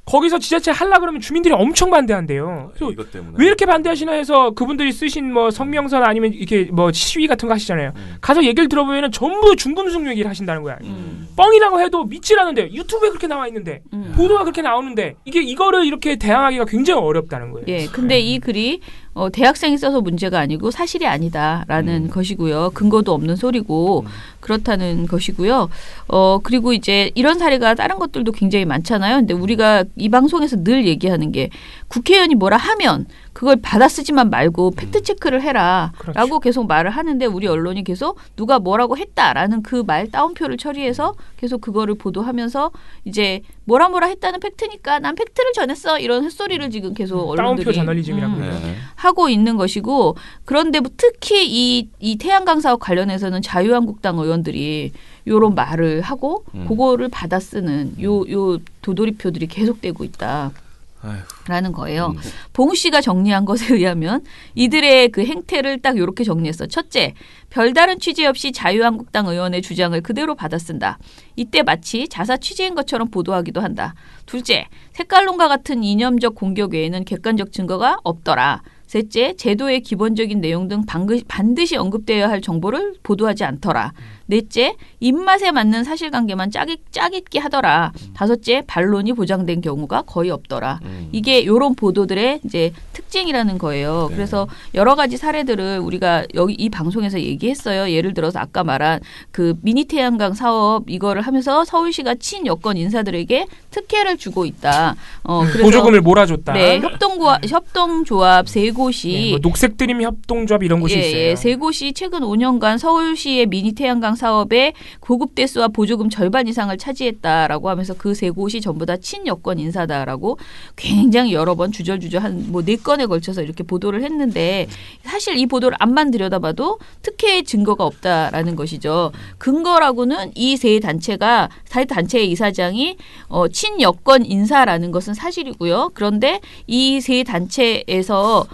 거기서 지자체 하려 그러면 주민들이 엄청 반대한대요. 이것 때문에. 왜 이렇게 반대하시나 해서 그분들이 쓰신 뭐 성명서나 아니면 이렇게 뭐 시위 같은 거 하시잖아요. 가서 얘기를 들어보면은 전부 중금속 얘기를 하신다는 거야. 뻥이라고 해도 믿지라는데 유튜브에 그렇게 나와 있는데 보도가 그렇게 나오는데 이거를 이렇게 대항하기가 굉장히 어렵다는 거예요. 예, 근데 이 글이 대학생이 써서 문제가 아니고 사실이 아니다라는 것이고요. 근거도 없는 소리고 그렇다는 것이고요. 그리고 이제 이런 사례가 다른 것들도 굉장히 많잖아요. 근데 우리가 이 방송에서 늘 얘기하는 게 국회의원이 뭐라 하면 그걸 받아쓰지만 말고 팩트체크를 해라 라고 계속 말을 하는데 우리 언론이 계속 누가 뭐라고 했다라는 그 말 따옴표를 처리해서 계속 그거를 보도하면서 이제 뭐라 했다는 팩트니까 난 팩트를 전했어 이런 헛소리를 지금 계속 언론들이 따옴표 저널리즘이라고 하고 있는 것이고 그런데 특히 이 태양광 사업 관련해서는 자유한국당 의원들이 요런 말을 하고 그거를 받아 쓰는 요 도돌이표들이 계속되고 있다. 라는 거예요. 봉우 씨가 정리한 것에 의하면 이들의 그 행태를 딱 이렇게 정리했어. 첫째, 별다른 취재 없이 자유한국당 의원의 주장을 그대로 받아쓴다. 이때 마치 자사 취재인 것처럼 보도하기도 한다. 둘째, 색깔론과 같은 이념적 공격 외에는 객관적 증거가 없더라. 셋째, 제도의 기본적인 내용 등 반드시 언급되어야 할 정보를 보도하지 않더라. 넷째, 입맛에 맞는 사실관계만 짜깁기 하더라. 다섯째, 반론이 보장된 경우가 거의 없더라. 이게 이런 보도들의 이제 특징이라는 거예요. 네. 그래서 여러 가지 사례들을 우리가 여기 이 방송에서 얘기했어요. 예를 들어서 아까 말한 그 미니 태양광 사업 이거를 하면서 서울시가 친여권 인사들에게 특혜를 주고 있다. 그래서 보조금을 몰아줬다. 네, 협동조합 세 곳이 네, 뭐 녹색드림 협동조합 이런 곳이 있어요. 예, 세 곳이 최근 5년간 서울시의 미니 태양광 사업의 고급 대수와 보조금 절반 이상을 차지했다라고 하면서 그 세 곳이 전부 다 친여권 인사다라고 굉장히 여러 번 주절주절 한 뭐 4건에 걸쳐서 이렇게 보도를 했는데 사실 이 보도를 앞만 들여다봐도 특혜의 증거가 없다라는 것이죠. 근거라고는 이 세 단체의 이사장이 친여권 인사라는 것은 사실이고요. 그런데 이 세 단체에서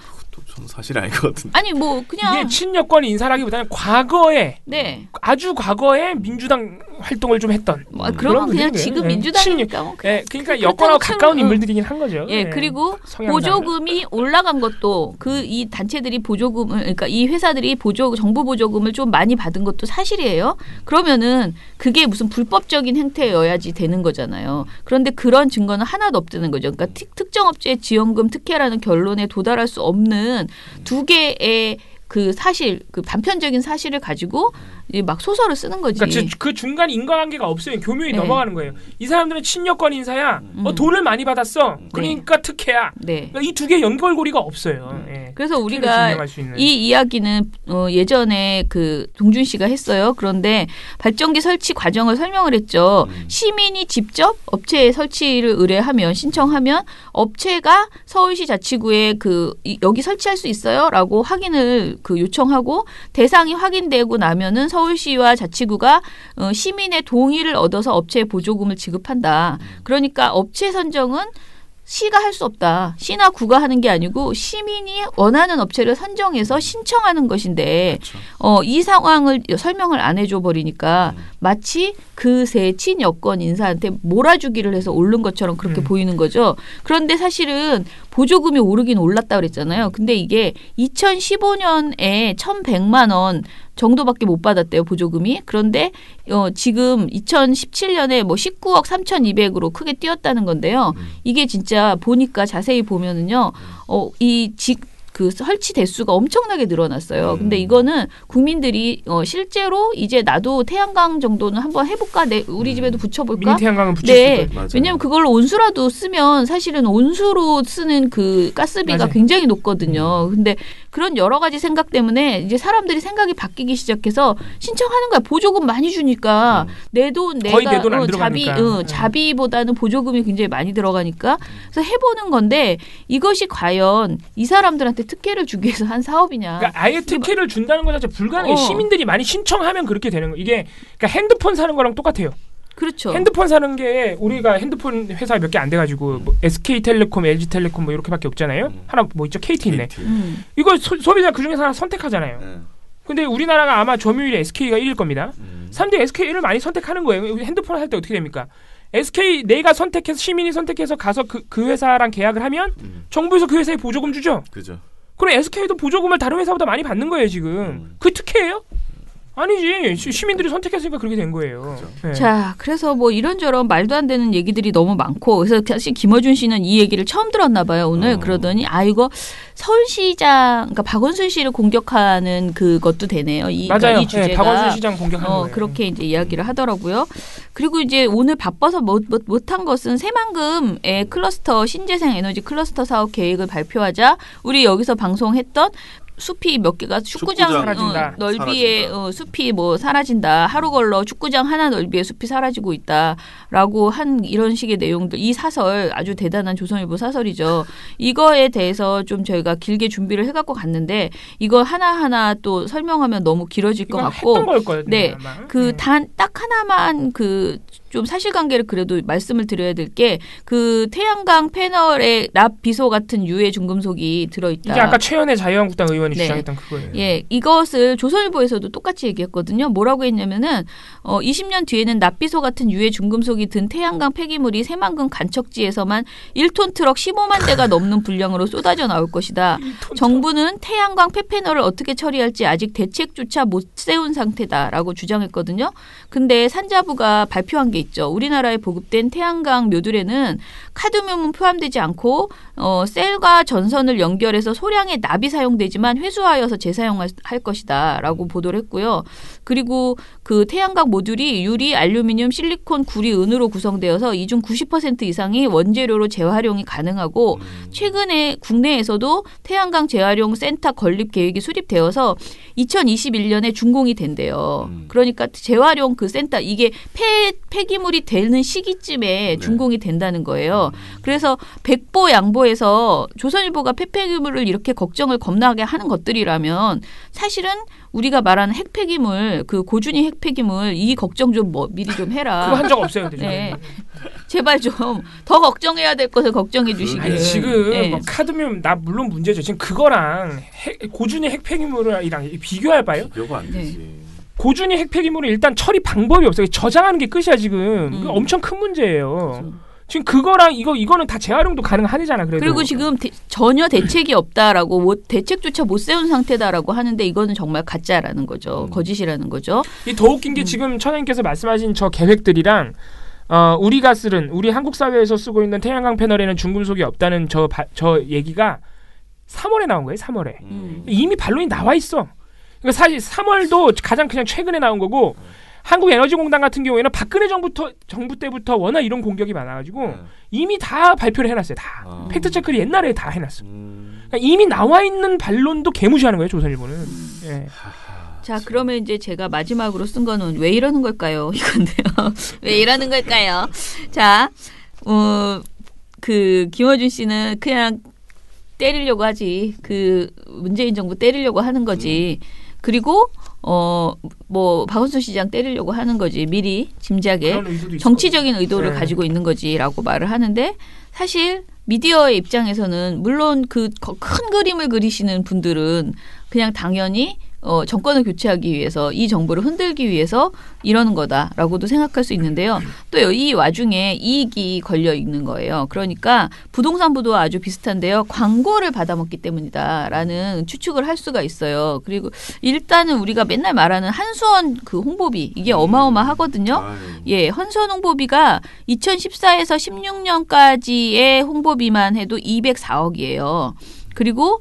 저는 사실 알 것 같은데. 아니 뭐 그냥 이게 친여권 인사라기보다는 과거에 네. 아주 과거에 민주당 활동을 좀 했던 그러면 그냥 지금 민주당이니까 그러니까 여권하고 가까운 인물들이긴 한 거죠. 예, 그리고 보조금이 올라간 것도 그 이 단체들이 보조금을 그러니까 이 회사들이 정부 보조금을 좀 많이 받은 것도 사실이에요. 그러면은 그게 무슨 불법적인 행태여야지 되는 거잖아요. 그런데 그런 증거는 하나도 없다는 거죠. 그러니까 특정 업체의 지원금 특혜라는 결론에 도달할 수 없는 두 개의 그 사실, 그 단편적인 사실을 가지고 막 소설을 쓰는 거지. 그러니까 그 중간 인과관계가 없어요. 교묘히 넘어가는 거예요. 이 사람들은 친여권 인사야. 돈을 많이 받았어. 그러니까 특혜야. 네. 그러니까 이 두 개 연결고리가 없어요. 예. 그래서 우리가 이 이야기는 예전에 그 동준 씨가 했어요. 그런데 발전기 설치 과정을 설명을 했죠. 시민이 직접 업체에 설치를 의뢰하면 신청하면 업체가 서울시 자치구에 여기 설치할 수 있어요?라고 확인을 요청하고 대상이 확인되고 나면은 서울시와 자치구가 시민의 동의를 얻어서 업체에 보조금을 지급한다. 그러니까 업체 선정은 시가 할 수 없다. 시나 구가 하는 게 아니고 시민이 원하는 업체를 선정해서 신청하는 것인데 그렇죠. 이 상황을 설명을 안 해줘 버리니까 마치 그 세 친여권 인사한테 몰아주기를 해서 오른 것처럼 그렇게 보이는 거죠. 그런데 사실은 보조금이 오르긴 올랐다 그랬잖아요. 근데 이게 2015년에 1,100만 원 정도밖에 못 받았대요, 보조금이. 그런데 지금 2017년에 뭐 19억 3,200으로 크게 뛰었다는 건데요. 이게 진짜 보니까 자세히 보면은요. 그 설치 대수가 엄청나게 늘어났어요. 근데 이거는 국민들이 실제로 이제 나도 태양광 정도는 한번 해볼까? 우리 집에도 붙여볼까? 미니 태양광은 붙일 네. 수 있어요. 왜냐하면 그걸로 온수라도 쓰면 사실은 온수로 쓰는 그 가스비가 맞아요. 굉장히 높거든요. 근데 그런 여러 가지 생각 때문에 이제 사람들이 생각이 바뀌기 시작해서 신청하는 거야. 보조금 많이 주니까 내 돈 거의 내가 내 돈 안 들어가니까. 자비보다는 보조금이 굉장히 많이 들어가니까 그래서 해보는 건데 이것이 과연 이 사람들한테 특혜를 주기 위해서 한 사업이냐. 그러니까 아예 특혜를 준다는 것 자체 불가능해. 시민들이 많이 신청하면 그렇게 되는 거. 이게 그러니까 핸드폰 사는 거랑 똑같아요. 그렇죠. 핸드폰 사는 게 우리가 핸드폰 회사 몇 개 안 돼가지고 뭐 SK텔레콤, LG텔레콤 뭐 이렇게밖에 없잖아요. 하나 뭐 있죠. KT 있네. 이거 소비자 그 중에서 하나 선택하잖아요. 근데 우리나라가 아마 점유율이 SK가 1일 겁니다. 사람들이 SK를 많이 선택하는 거예요. 핸드폰 할 때 어떻게 됩니까? SK 내가 선택해서 시민이 선택해서 가서 그 회사랑 계약을 하면 정부에서 그 회사에 보조금 주죠. 그죠. 그럼 SK도 보조금을 다른 회사보다 많이 받는 거예요 지금. 그 특혜예요? 아니지. 시민들이 선택했으니까 그렇게 된 거예요. 네. 자, 그래서 뭐 이런저런 말도 안 되는 얘기들이 너무 많고 그래서 사실 김어준 씨는 이 얘기를 처음 들었나 봐요. 오늘 그러더니 이거 서울시장 그러니까 박원순 씨를 공격하는 그것도 되네요. 맞아요. 이 주제가. 네, 박원순 시장 공격하는 거예요. 그렇게 이제 이야기를 하더라고요. 그리고 이제 오늘 바빠서 못한 것은 새만금의 클러스터 신재생 에너지 클러스터 사업 계획을 발표하자 우리 여기서 방송했던 숲이 몇 개가 축구장 넓이의 숲이 뭐 사라진다. 하루 걸러 축구장 하나 넓이의 숲이 사라지고 있다라고 한 이런 식의 내용들. 이 사설 아주 대단한 조선일보 사설이죠. 이거에 대해서 좀 저희가 길게 준비를 해갖고 갔는데 이거 하나하나 또 설명하면 너무 길어질 것 같고. 했던 걸 거예요. 네, 딱 하나만 좀 사실관계를 그래도 말씀을 드려야 될 게 그 태양광 패널에 납 비소 같은 유해 중금속이 들어있다. 이게 아까 최연의 자유한국당 의원이 주장했던 그거예요. 예, 이것을 조선일보에서도 똑같이 얘기했거든요. 뭐라고 했냐면은 20년 뒤에는 납 비소 같은 유해 중금속이 든 태양광 폐기물이 새만금 간척지에서만 1톤 트럭 15만 대가 넘는 분량으로 쏟아져 나올 것이다. 정부는 태양광 폐패널을 어떻게 처리할지 아직 대책조차 못 세운 상태다라고 주장했거든요. 근데 산자부가 발표한 게 있죠. 우리나라에 보급된 태양광 묘들에는 카드뮴은 포함되지 않고 셀과 전선을 연결해서 소량의 납이 사용되지만 회수하여서 재사용할 것이다라고 보도를 했고요. 그리고 그 태양광 모듈이 유리, 알루미늄, 실리콘, 구리, 은으로 구성되어서 이 중 90% 이상이 원재료로 재활용이 가능하고 최근에 국내에서도 태양광 재활용 센터 건립 계획이 수립되어서 2021년에 준공이 된대요. 그러니까 재활용 그 센터 이게 폐기물이 되는 시기쯤에 준공이 된다는 거예요. 그래서 백보양보해서 조선일보가 폐기물을 이렇게 걱정을 겁나게 하는 것들이라면 사실은 우리가 말하는 핵폐기물, 그 고준위 핵폐기물 이 걱정 좀 미리 좀 해라. 그거 한 적 없어요. 네. 제발 좀 더 걱정해야 될 것을 걱정해 주시길. 지금 뭐 카드뮴 나 물론 문제죠. 지금 그거랑 고준위 핵폐기물이랑 비교할 바요? 비교가 안 되지. 고준위 핵폐기물은 일단 처리 방법이 없어요. 저장하는 게 끝이야 지금. 엄청 큰 문제예요. 그렇죠. 지금 그거랑 이거는 다 재활용도 가능하잖아. 그래도. 그리고 지금 전혀 대책이 없다라고 대책조차 못 세운 상태다라고 하는데 이거는 정말 가짜라는 거죠. 거짓이라는 거죠. 더 웃긴 게 지금 처장님께서 말씀하신 저 계획들이랑 우리 가스는 우리 한국 사회에서 쓰고 있는 태양광 패널에는 중금속이 없다는 저 얘기가 3월에 나온 거예요. 3월에. 이미 반론이 나와 있어. 그러니까 사실 3월도 가장 그냥 최근에 나온 거고 한국에너지공단 같은 경우에는 박근혜 정부 때부터 워낙 이런 공격이 많아가지고 이미 다 발표를 해놨어요. 다. 팩트체크를 옛날에 다 해놨어. 그러니까 이미 나와 있는 반론도 개무시하는 거예요. 조선일보는. 예. 자, 그러면 이제 제가 마지막으로 쓴 거는 왜 이러는 걸까요? 이건데요. 왜 이러는 걸까요? 자, 그 김어준 씨는 그냥 때리려고 하지. 그 문재인 정부 때리려고 하는 거지. 그리고 뭐 박원순 시장 때리려고 하는 거지. 미리 짐작에 정치적인 의도를 가지고 있는 거지라고 말을 하는데 사실 미디어의 입장에서는 물론 그 큰 그림을 그리시는 분들은 그냥 당연히 정권을 교체하기 위해서 이 정부를 흔들기 위해서 이러는 거다라고도 생각할 수 있는데요. 또 이 와중에 이익이 걸려 있는 거예요. 그러니까 부동산부도 아주 비슷한데요. 광고를 받아먹기 때문이다라는 추측을 할 수가 있어요. 그리고 일단은 우리가 맨날 말하는 한수원 그 홍보비 이게 어마어마하거든요. 예, 한수원 홍보비가 2014에서 16년까지의 홍보비만 해도 204억이에요. 그리고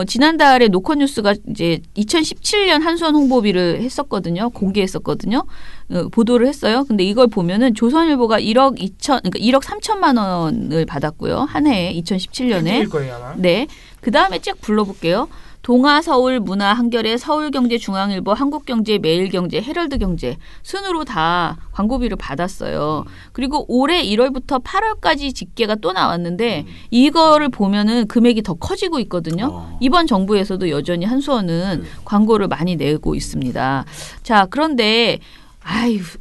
지난달에 노컷뉴스가 이제 2017년 한수원 홍보비를 했었거든요. 공개했었거든요. 보도를 했어요. 근데 이걸 보면은 조선일보가 1억 3천만 원을 받았고요. 한 해에 2017년에. 거예요, 아마. 네. 그 다음에 쭉 불러볼게요. 동아, 서울, 문화, 한겨레, 서울경제, 중앙일보, 한국경제, 매일경제, 헤럴드경제 순으로 다 광고비를 받았어요. 그리고 올해 1월부터 8월까지 집계가 또 나왔는데 이거를 보면은 금액이 더 커지고 있거든요. 이번 정부에서도 여전히 한수원은 광고를 많이 내고 있습니다. 자, 그런데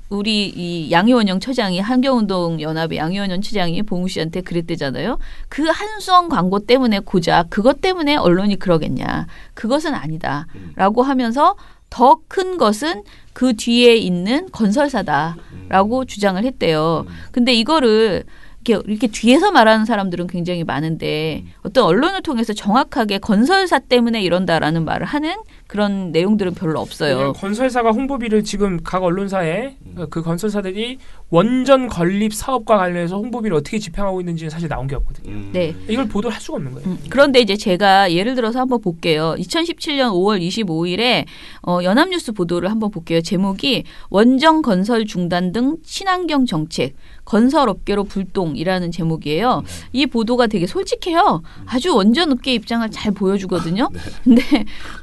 우리 이 양희원영 처장이 환경운동연합의 양희원영 처장이 봉우 씨한테 그랬대잖아요. 그 한수원 광고 때문에 고작 그것 때문에 언론이 그러겠냐. 그것은 아니다라고 하면서 더 큰 것은 그 뒤에 있는 건설사다라고 주장을 했대요. 근데 이거를 이렇게 뒤에서 말하는 사람들은 굉장히 많은데 어떤 언론을 통해서 정확하게 건설사 때문에 이런다라는 말을 하는 그런 내용들은 별로 없어요. 건설사가 홍보비를 지금 각 언론사에 그 건설사들이 원전 건립 사업과 관련해서 홍보비를 어떻게 집행하고 있는지는 사실 나온 게 없거든요. 네. 이걸 보도를 할 수가 없는 거예요. 그런데 이제 제가 예를 들어서 한번 볼게요. 2017년 5월 25일에 연합뉴스 보도를 한번 볼게요. 제목이 원전 건설 중단 등 친환경 정책, 건설업계로 불똥이라는 제목이에요. 이 보도가 되게 솔직해요. 아주 원전업계 입장을 잘 보여주거든요. 근데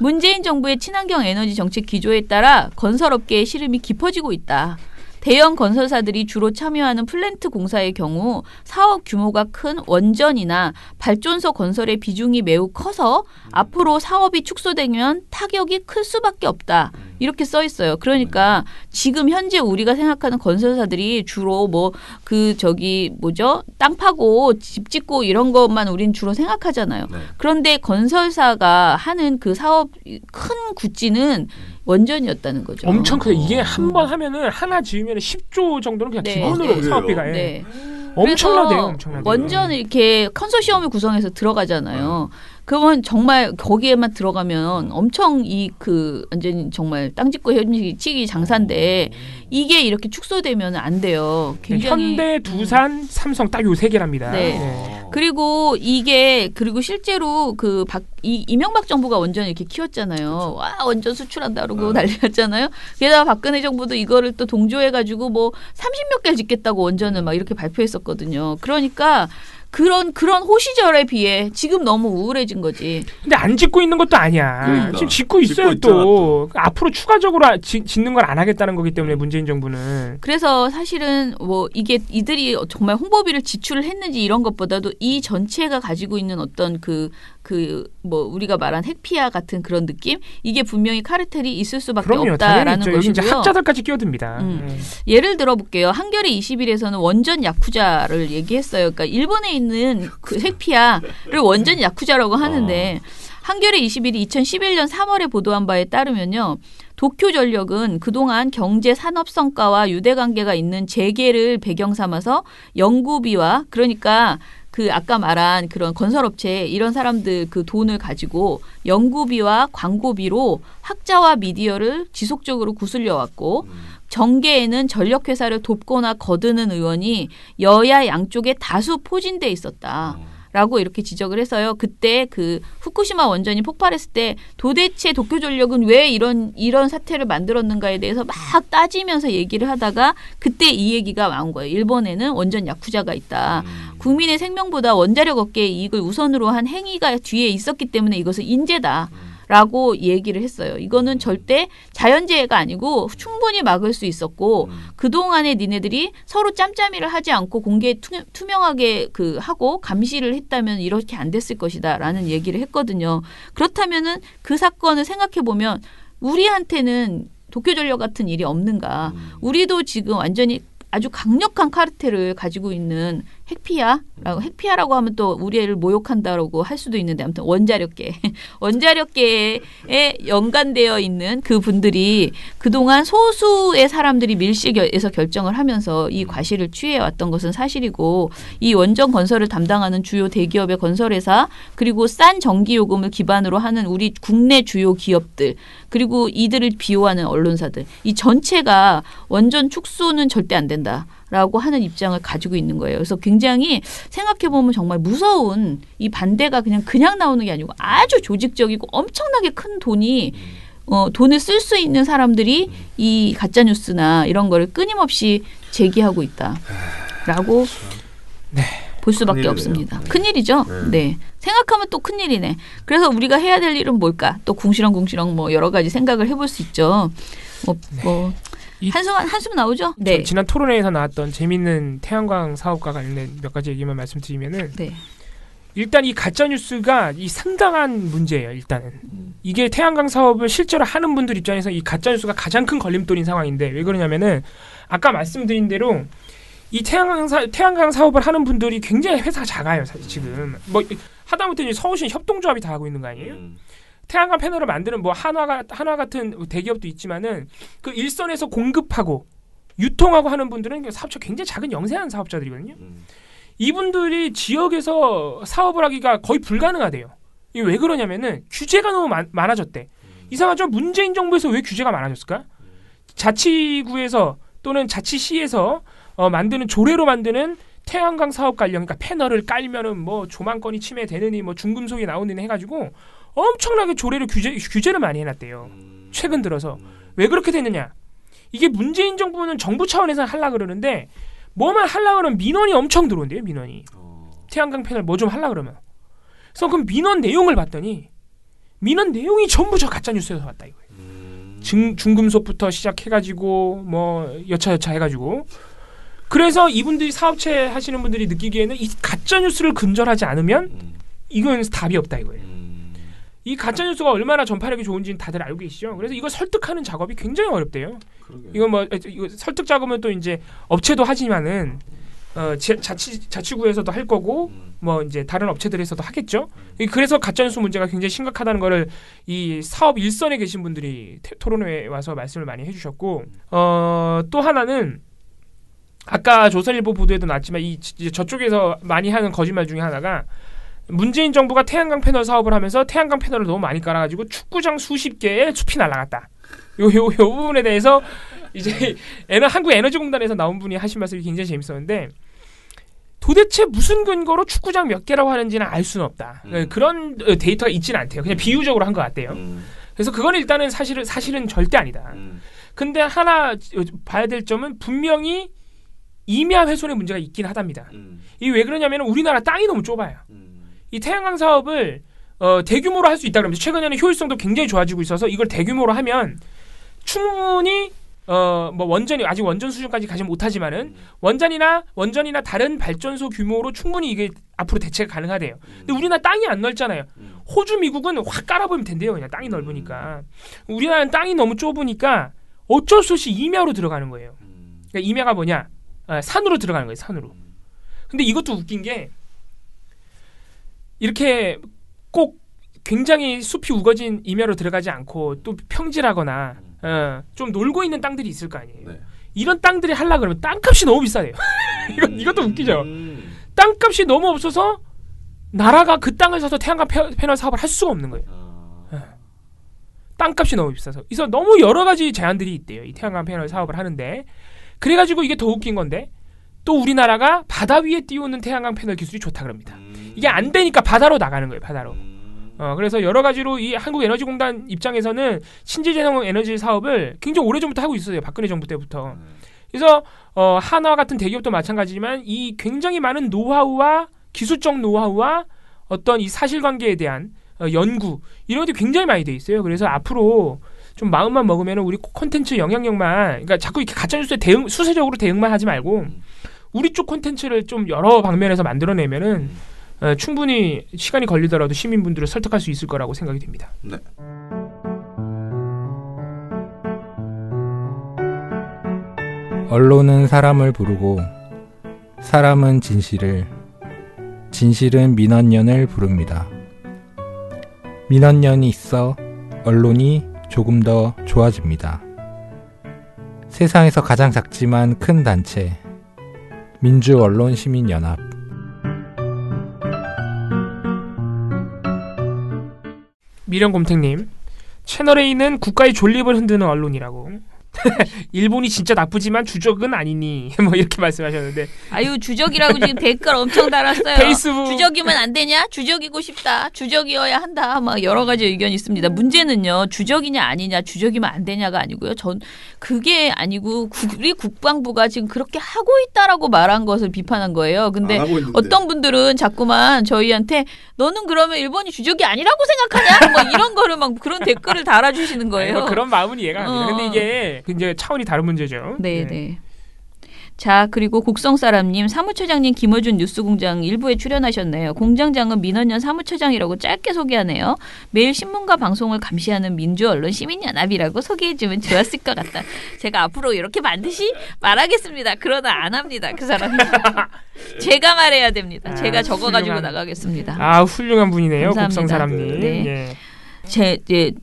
문재인 정부의 친환경 에너지 정책 기조에 따라 건설업계의 시름이 깊어지고 있다. 대형 건설사들이 주로 참여하는 플랜트 공사의 경우 사업 규모가 큰 원전이나 발전소 건설의 비중이 매우 커서 앞으로 사업이 축소되면 타격이 클 수밖에 없다. 이렇게 써 있어요. 그러니까 지금 현재 우리가 생각하는 건설사들이 주로 땅 파고 집 짓고 이런 것만 우린 주로 생각하잖아요. 네. 그런데 건설사가 하는 그 사업 큰 구찌는 원전이었다는 거죠. 엄청 크죠. 이게 한 번 하면은 하나 지으면 10조 정도는 그냥 기본으로 사업비가 네. 엄청나대요. 원전을 이렇게 컨소시엄을 구성해서 들어가잖아요. 그러면 정말 거기에만 들어가면 엄청 완전히 정말 땅 짓고 현치기 장사인데 이게 이렇게 축소되면 안 돼요. 굉장히 현대, 두산, 삼성 딱 요 세 개랍니다. 네. 네. 그리고 실제로 이명박 정부가 원전을 이렇게 키웠잖아요. 와, 원전 수출한다 그러고 난리였잖아요. 게다가 박근혜 정부도 이거를 또 동조해가지고 30몇 개를 짓겠다고 원전을 막 이렇게 발표했었거든요. 그러니까 그런 호시절에 비해 지금 너무 우울해진 거지. 근데 안 짓고 있는 것도 아니야. 그러니까. 지금 짓고 있어요. 또 앞으로 추가적으로 짓는 걸 안 하겠다는 거기 때문에 문재인 정부는. 그래서 사실은 이게 이들이 정말 홍보비를 지출을 했는지 이런 것보다도 이 전체가 가지고 있는 어떤 우리가 말한 핵피아 같은 그런 느낌? 이게 분명히 카르텔이 있을 수밖에 없다라는 것이고요. 여기 이제 학자들까지 끼어듭니다. 예를 들어볼게요. 한겨레 21에서는 원전 야쿠자를 얘기했어요. 그러니까 일본에 있는 그 핵피아를 원전 야쿠자라고 하는데 한겨레 21이 2011년 3월에 보도한 바에 따르면요. 도쿄전력은 그동안 경제 산업 성과와 유대관계가 있는 재계를 배경 삼아서 연구비와 그러니까 아까 말한 그런 건설업체 이런 사람들 그 돈을 가지고 연구비와 광고비로 학자와 미디어를 지속적으로 구슬려 왔고 정계에는 전력회사를 돕거나 거드는 의원이 여야 양쪽에 다수 포진돼 있었다. 라고 이렇게 지적을 해서요. 그때 후쿠시마 원전이 폭발했을 때 도대체 도쿄전력은 왜 이런 사태를 만들었는가에 대해서 막 따지면서 얘기를 하다가 그때 이 얘기가 나온 거예요. 일본에는 원전 야쿠자가 있다. 국민의 생명보다 원자력 업계의 이익을 우선으로 한 행위가 뒤에 있었기 때문에 이것은 인재다. 라고 얘기를 했어요. 이거는 절대 자연재해가 아니고 충분히 막을 수 있었고 그동안에 니네들이 서로 짬짬이를 하지 않고 공개 투명하게 하고 감시를 했다면 이렇게 안 됐을 것이다 라는 얘기를 했거든요. 그렇다면은 그 사건을 생각해 보면 우리한테는 도쿄전력 같은 일이 없는가. 우리도 지금 완전히 아주 강력한 카르텔을 가지고 있는 핵피아라고 하면 또 우리를 모욕한다라고 할 수도 있는데 아무튼 원자력계에 연관되어 있는 그 분들이 그동안 소수의 사람들이 밀실에서 결정을 하면서 이 과실을 취해왔던 것은 사실이고 이 원전 건설을 담당하는 주요 대기업의 건설회사 그리고 싼 전기요금을 기반으로 하는 우리 국내 주요 기업들 그리고 이들을 비호하는 언론사들 이 전체가 원전 축소는 절대 안 된다. 라고 하는 입장을 가지고 있는 거예요. 그래서 굉장히 생각해보면 정말 무서운 이 반대가 그냥 나오는 게 아니고 아주 조직적이고 엄청나게 큰 돈을 쓸 수 있는 사람들이 이 가짜뉴스나 이런 거를 끊임없이 제기하고 있다라고 볼 수밖에 큰일이네요. 없습니다. 큰일이죠. 네. 생각하면 또 큰일이네. 그래서 우리가 해야 될 일은 뭘까? 또 궁시렁 뭐 여러 가지 생각을 해볼 수 있죠. 한숨 나오죠? 네. 지난 토론회에서 나왔던 재밌는 태양광 사업과 관련된 몇 가지 얘기만 말씀드리면은 일단 이 가짜 뉴스가 이 상당한 문제예요. 일단은 이게 태양광 사업을 실제로 하는 분들 입장에서 이 가짜 뉴스가 가장 큰 걸림돌인 상황인데 왜 그러냐면은 아까 말씀드린 대로 이 태양광 사업을 하는 분들이 굉장히 회사가 작아요. 사실 지금 뭐 하다못해 서울시 협동조합이 다 하고 있는 거 아니에요? 태양광 패널을 만드는 뭐 한화 같은 대기업도 있지만은 그 일선에서 공급하고 유통하고 하는 분들은 사업자 굉장히 작은 영세한 사업자들이거든요. 이분들이 지역에서 사업을 하기가 거의 불가능하대요. 이게 왜 그러냐면은 규제가 너무 많아졌대. 이상하죠? 문재인 정부에서 왜 규제가 많아졌을까? 자치구에서 또는 자치시에서 만드는 조례로 만드는 태양광 사업 관련, 그러니까 패널을 깔면은 뭐 조망권이 침해되느니 뭐 중금속이 나오느니 해가지고 엄청나게 규제를 많이 해놨대요. 최근 들어서 왜 그렇게 됐느냐? 이게 문재인 정부는 정부 차원에서 하려 그러는데 뭐만 하려 그러면 민원이 엄청 들어온대요. 민원이 태양광 패널 뭐 좀 하려 그러면. 그래서 그 민원 내용을 봤더니 민원 내용이 전부 저 가짜 뉴스에서 왔다 이거예요. 중금속부터 시작해가지고 뭐 여차 해가지고. 그래서 이분들이 사업체 하시는 분들이 느끼기에는 이 가짜 뉴스를 근절하지 않으면 이건 답이 없다 이거예요. 이 가짜 뉴스가 얼마나 전파력이 좋은지는 다들 알고 계시죠. 그래서 이거 설득하는 작업이 굉장히 어렵대요. 이거 설득 작업은 또 이제 업체도 하지만은 자치구에서도 할 거고 뭐 이제 다른 업체들에서도 하겠죠. 그래서 가짜 뉴스 문제가 굉장히 심각하다는 거를 이 사업 일선에 계신 분들이 토론회에 와서 말씀을 많이 해주셨고 또 하나는 아까 조선일보 보도에도 나왔지만 저쪽에서 많이 하는 거짓말 중에 하나가 문재인 정부가 태양광 패널 사업을 하면서 태양광 패널을 너무 많이 깔아가지고 축구장 수십 개의 숲이 날아갔다. 요 부분에 대해서 이제 한국에너지공단에서 나온 분이 하신 말씀이 굉장히 재밌었는데 도대체 무슨 근거로 축구장 몇 개라고 하는지는 알 수는 없다. 그런 데이터가 있지는 않대요. 그냥 비유적으로 한 것 같대요. 그래서 그건 일단은 사실은 절대 아니다. 근데 하나 봐야 될 점은 분명히 임야 훼손의 문제가 있긴 하답니다. 이게 왜 그러냐면 우리나라 땅이 너무 좁아요. 이 태양광 사업을 대규모로 할 수 있다 그러면서 최근에는 효율성도 굉장히 좋아지고 있어서 이걸 대규모로 하면 충분히 뭐 원전이 아직 원전 수준까지 가지 못하지만은 원전이나 다른 발전소 규모로 충분히 이게 앞으로 대체가 가능하대요. 근데 우리나라 땅이 안 넓잖아요. 호주, 미국은 확 깔아보면 된대요. 그냥 땅이 넓으니까. 우리나라는 땅이 너무 좁으니까 어쩔 수 없이 임야로 들어가는 거예요. 그러니까 임야가 뭐냐? 산으로 들어가는 거예요. 산으로. 근데 이것도 웃긴 게 이렇게 꼭 굉장히 숲이 우거진 임야로 들어가지 않고 또 평지라거나 좀 놀고 있는 땅들이 있을 거 아니에요. 네. 이런 땅들이 하려고 그러면 땅값이 너무 비싸대요. 이것도 웃기죠. 땅값이 너무 없어서 나라가 그 땅을 사서 태양광 패널 사업을 할 수가 없는 거예요. 땅값이 너무 비싸서. 그래서 너무 여러 가지 제한들이 있대요. 이 태양광 패널 사업을 하는데. 그래가지고 이게 더 웃긴 건데 또 우리나라가 바다 위에 띄우는 태양광 패널 기술이 좋다 그럽니다. 이게 안 되니까 바다로 나가는 거예요. 바다로. 그래서 여러 가지로 이 한국에너지공단 입장에서는 신재재생 에너지 사업을 굉장히 오래전부터 하고 있었어요. 박근혜 정부 때부터. 그래서 한화 같은 대기업도 마찬가지지만 이 굉장히 많은 노하우와 기술적 노하우와 어떤 이 사실관계에 대한 연구 이런 것들이 굉장히 많이 돼 있어요. 그래서 앞으로 좀 마음만 먹으면 우리 콘텐츠 영향력만 그러니까 자꾸 이렇게 가짜뉴스에 수세적으로 대응만 하지 말고 우리 쪽 콘텐츠를 좀 여러 방면에서 만들어내면은 충분히 시간이 걸리더라도 시민분들을 설득할 수 있을 거라고 생각이 됩니다. 네. 언론은 사람을 부르고 사람은 진실을, 진실은 민원연을 부릅니다. 민원연이 있어 언론이 조금 더 좋아집니다. 세상에서 가장 작지만 큰 단체 민주언론시민연합. 미련곰탱님, 채널A는 국가의 존립을 흔드는 언론이라고. 일본이 진짜 나쁘지만 주적은 아니니 뭐 이렇게 말씀하셨는데 아유 주적이라고 지금 댓글 엄청 달았어요. 페이스북 주적이면 안 되냐? 주적이고 싶다. 주적이어야 한다. 막 여러 가지 의견이 있습니다. 문제는요. 주적이냐 아니냐 주적이면 안 되냐가 아니고요. 전 그게 아니고 우리 국방부가 지금 그렇게 하고 있다라고 말한 것을 비판한 거예요. 근데 어떤 분들은 자꾸만 저희한테 너는 그러면 일본이 주적이 아니라고 생각하냐? 뭐 이런 거를 막 그런 댓글을 달아주시는 거예요. 뭐 그런 마음은 이해가 갑니다. 근데 이게 이제 차원이 다른 문제죠. 네. 자, 그리고 곡성사람님, 사무처장님 김어준 뉴스공장 일부에 출연하셨네요. 공장장은 민원연 사무처장이라고 짧게 소개하네요. 매일 신문과 방송을 감시하는 민주언론 시민연합이라고 소개해주면 좋았을 것 같다. 제가 앞으로 이렇게 반드시 말하겠습니다. 그러나 안 합니다. 그 사람이. 제가 말해야 됩니다. 제가 적어가지고 나가겠습니다. 훌륭한 분이네요. 감사합니다. 곡성사람님. 네. 예.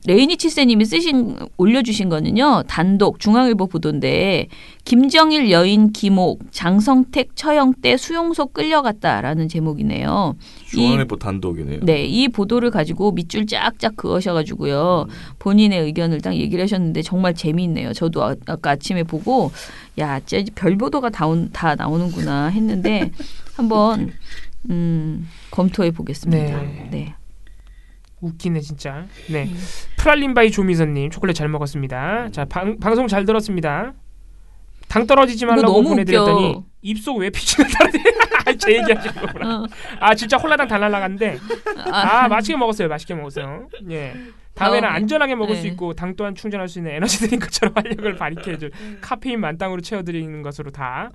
레이니치세님이 올려주신 거는요. 단독 중앙일보 보도인데 김정일 여인 김옥 장성택 처형때 수용소 끌려갔다라는 제목이네요. 중앙일보 단독이네요. 네, 이 보도를 가지고 밑줄 쫙쫙 그으셔가지고요. 본인의 의견을 딱 얘기를 하셨는데 정말 재미있네요. 저도 아까 아침에 보고 야, 진짜 별 보도가 다 나오는구나 했는데 한번 검토해 보겠습니다. 네. 웃기네 진짜. 네. 프랄린바이 조미선님 초콜릿 잘 먹었습니다. 자 방송 잘 들었습니다. 당 떨어지지 말라고 보내드렸더니 입속 왜 피치는 다르네. 제 얘기하시는 거구나. 진짜 홀라당 다 날라갔는데 맛있게 먹었어요. 예. 다음에는 안전하게 먹을 수 있고 당 또한 충전할 수 있는 에너지 드링크처럼 활력을 발휘해 해줄 카페인 만땅으로 채워드리는 것으로 다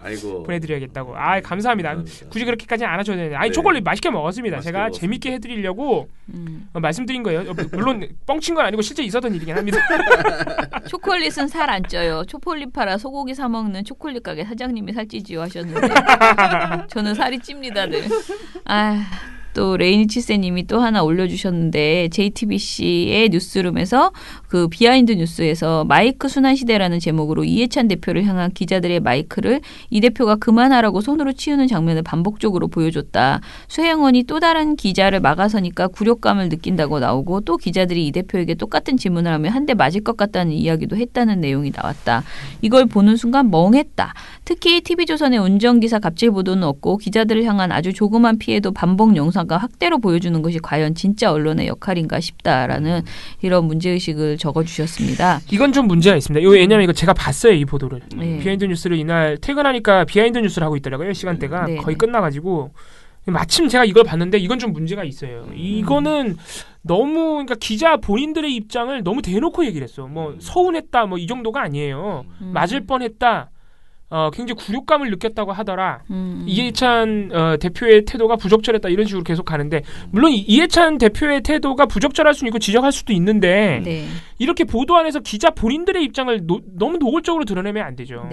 보내드려야겠다고. 감사합니다. 굳이 그렇게까지는 안 하셔도 되는데 초콜릿 맛있게 먹었습니다. 맛있게 제가 먹었습니다. 재밌게 해드리려고 말씀드린 거예요. 물론 뻥친 건 아니고 실제 있었던 일이긴 합니다. 초콜릿은 살 안 쪄요. 초콜릿 팔아 소고기 사 먹는 초콜릿 가게 사장님이 살찌지요 하셨는데 저는 살이 찝니다. 늘. 또 레이니치세님이 또 하나 올려주셨는데 JTBC의 뉴스룸에서 그 비하인드 뉴스에서 마이크 순환 시대라는 제목으로 이해찬 대표를 향한 기자들의 마이크를 이 대표가 그만하라고 손으로 치우는 장면을 반복적으로 보여줬다. 수행원이 또 다른 기자를 막아서니까 굴욕감을 느낀다고 나오고 또 기자들이 이 대표에게 똑같은 질문을 하면 한 대 맞을 것 같다는 이야기도 했다는 내용이 나왔다. 이걸 보는 순간 멍했다. 특히 TV조선의 운전기사 갑질 보도는 없고 기자들을 향한 아주 조그만 피해도 반복 영상과 확대로 보여주는 것이 과연 진짜 언론의 역할인가 싶다라는 이런 문제의식을 적어주셨습니다. 이건 좀 문제가 있습니다. 왜냐하면 이거 제가 봤어요. 이 보도를. 비하인드 뉴스를 이날 퇴근하니까 비하인드 뉴스를 하고 있더라고요. 시간대가 거의 끝나가지고 마침 제가 이걸 봤는데 이건 좀 문제가 있어요. 이거는 너무 그러니까 기자 본인들의 입장을 너무 대놓고 얘기를 했어. 뭐 서운했다 뭐 이 정도가 아니에요. 맞을 뻔했다. 굉장히 굴욕감을 느꼈다고 하더라. 이해찬 대표의 태도가 부적절했다 이런 식으로 계속 가는데 물론 이해찬 대표의 태도가 부적절할 수는 있고 지적할 수도 있는데 이렇게 보도 안에서 기자 본인들의 입장을 너무 노골적으로 드러내면 안 되죠.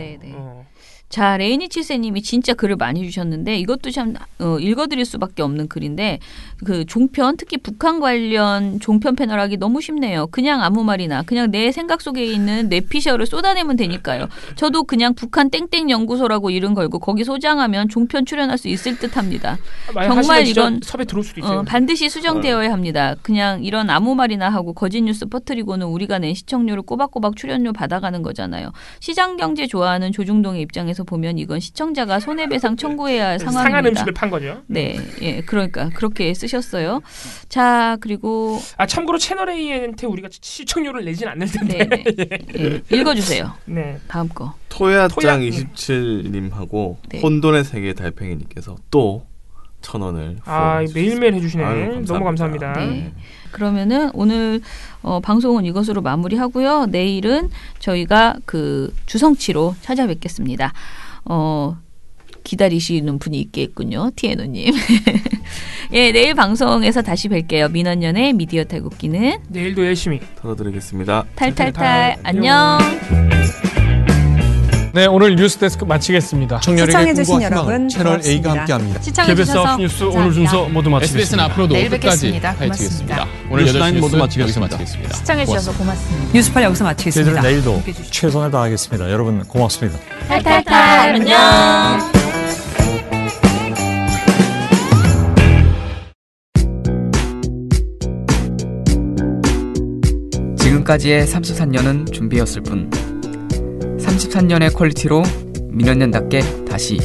자, 레이니치세님이 진짜 글을 많이 주셨는데 이것도 참 읽어드릴 수밖에 없는 글인데 그 종편 특히 북한 관련 종편 패널하기 너무 쉽네요. 그냥 아무 말이나 그냥 내 생각 속에 있는 뇌피셜을 쏟아내면 되니까요. 저도 그냥 북한 땡땡 연구소라고 이름 걸고 거기 소장하면 종편 출연할 수 있을 듯합니다. 정말 이건 섭외 들어올 수도 있어요. 반드시 수정되어야 합니다. 그냥 이런 아무 말이나 하고 거짓 뉴스 퍼뜨리고는 우리가 낸 시청료를 꼬박꼬박 출연료 받아가는 거잖아요. 시장경제 좋아하는 조중동의 입장에서 보면 이건 시청자가 손해배상 청구해야 할 상황입니다. 상한 음식을 판 거죠. 네, 그러니까 그렇게 쓰셨어요. 자, 그리고 참고로 채널 A한테 우리가 시청료를 내진 않을 텐데. 읽어주세요. 다음 거. 토야짱 27님하고 혼돈의 세계 달팽이님께서 또 1,000원을 매일매일 해주시네. 너무 감사합니다. 그러면은 오늘 방송은 이것으로 마무리하고요. 내일은 저희가 그 주성치로 찾아뵙겠습니다. 기다리시는 분이 있겠군요. 티에노님. 내일 방송에서 다시 뵐게요. 민원연의 미디어 탈곡기는 내일도 열심히 털어드리겠습니다. 탈탈탈. 안녕. 네, 오늘 뉴스데스크 마치겠습니다. 시청해주신 여러분 채널 A가 함께합니다. 시청해주셔서 뉴스 오늘 순서 모두 마치겠습니다. SBS는 앞으로도 끝까지 파헤치겠습니다. 오늘 8시 모두 여기서 마치겠습니다. 시청해주셔서 고맙습니다. 뉴스팔 여기서 마치겠습니다. 저희들은 내일도 최선을 다하겠습니다. 여러분 고맙습니다. 탈탈탈. 안녕. 지금까지의 삼수산년은 준비였을 뿐 33년의 퀄리티로 민원연답게 다시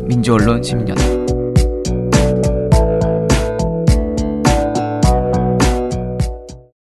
민주언론 10년.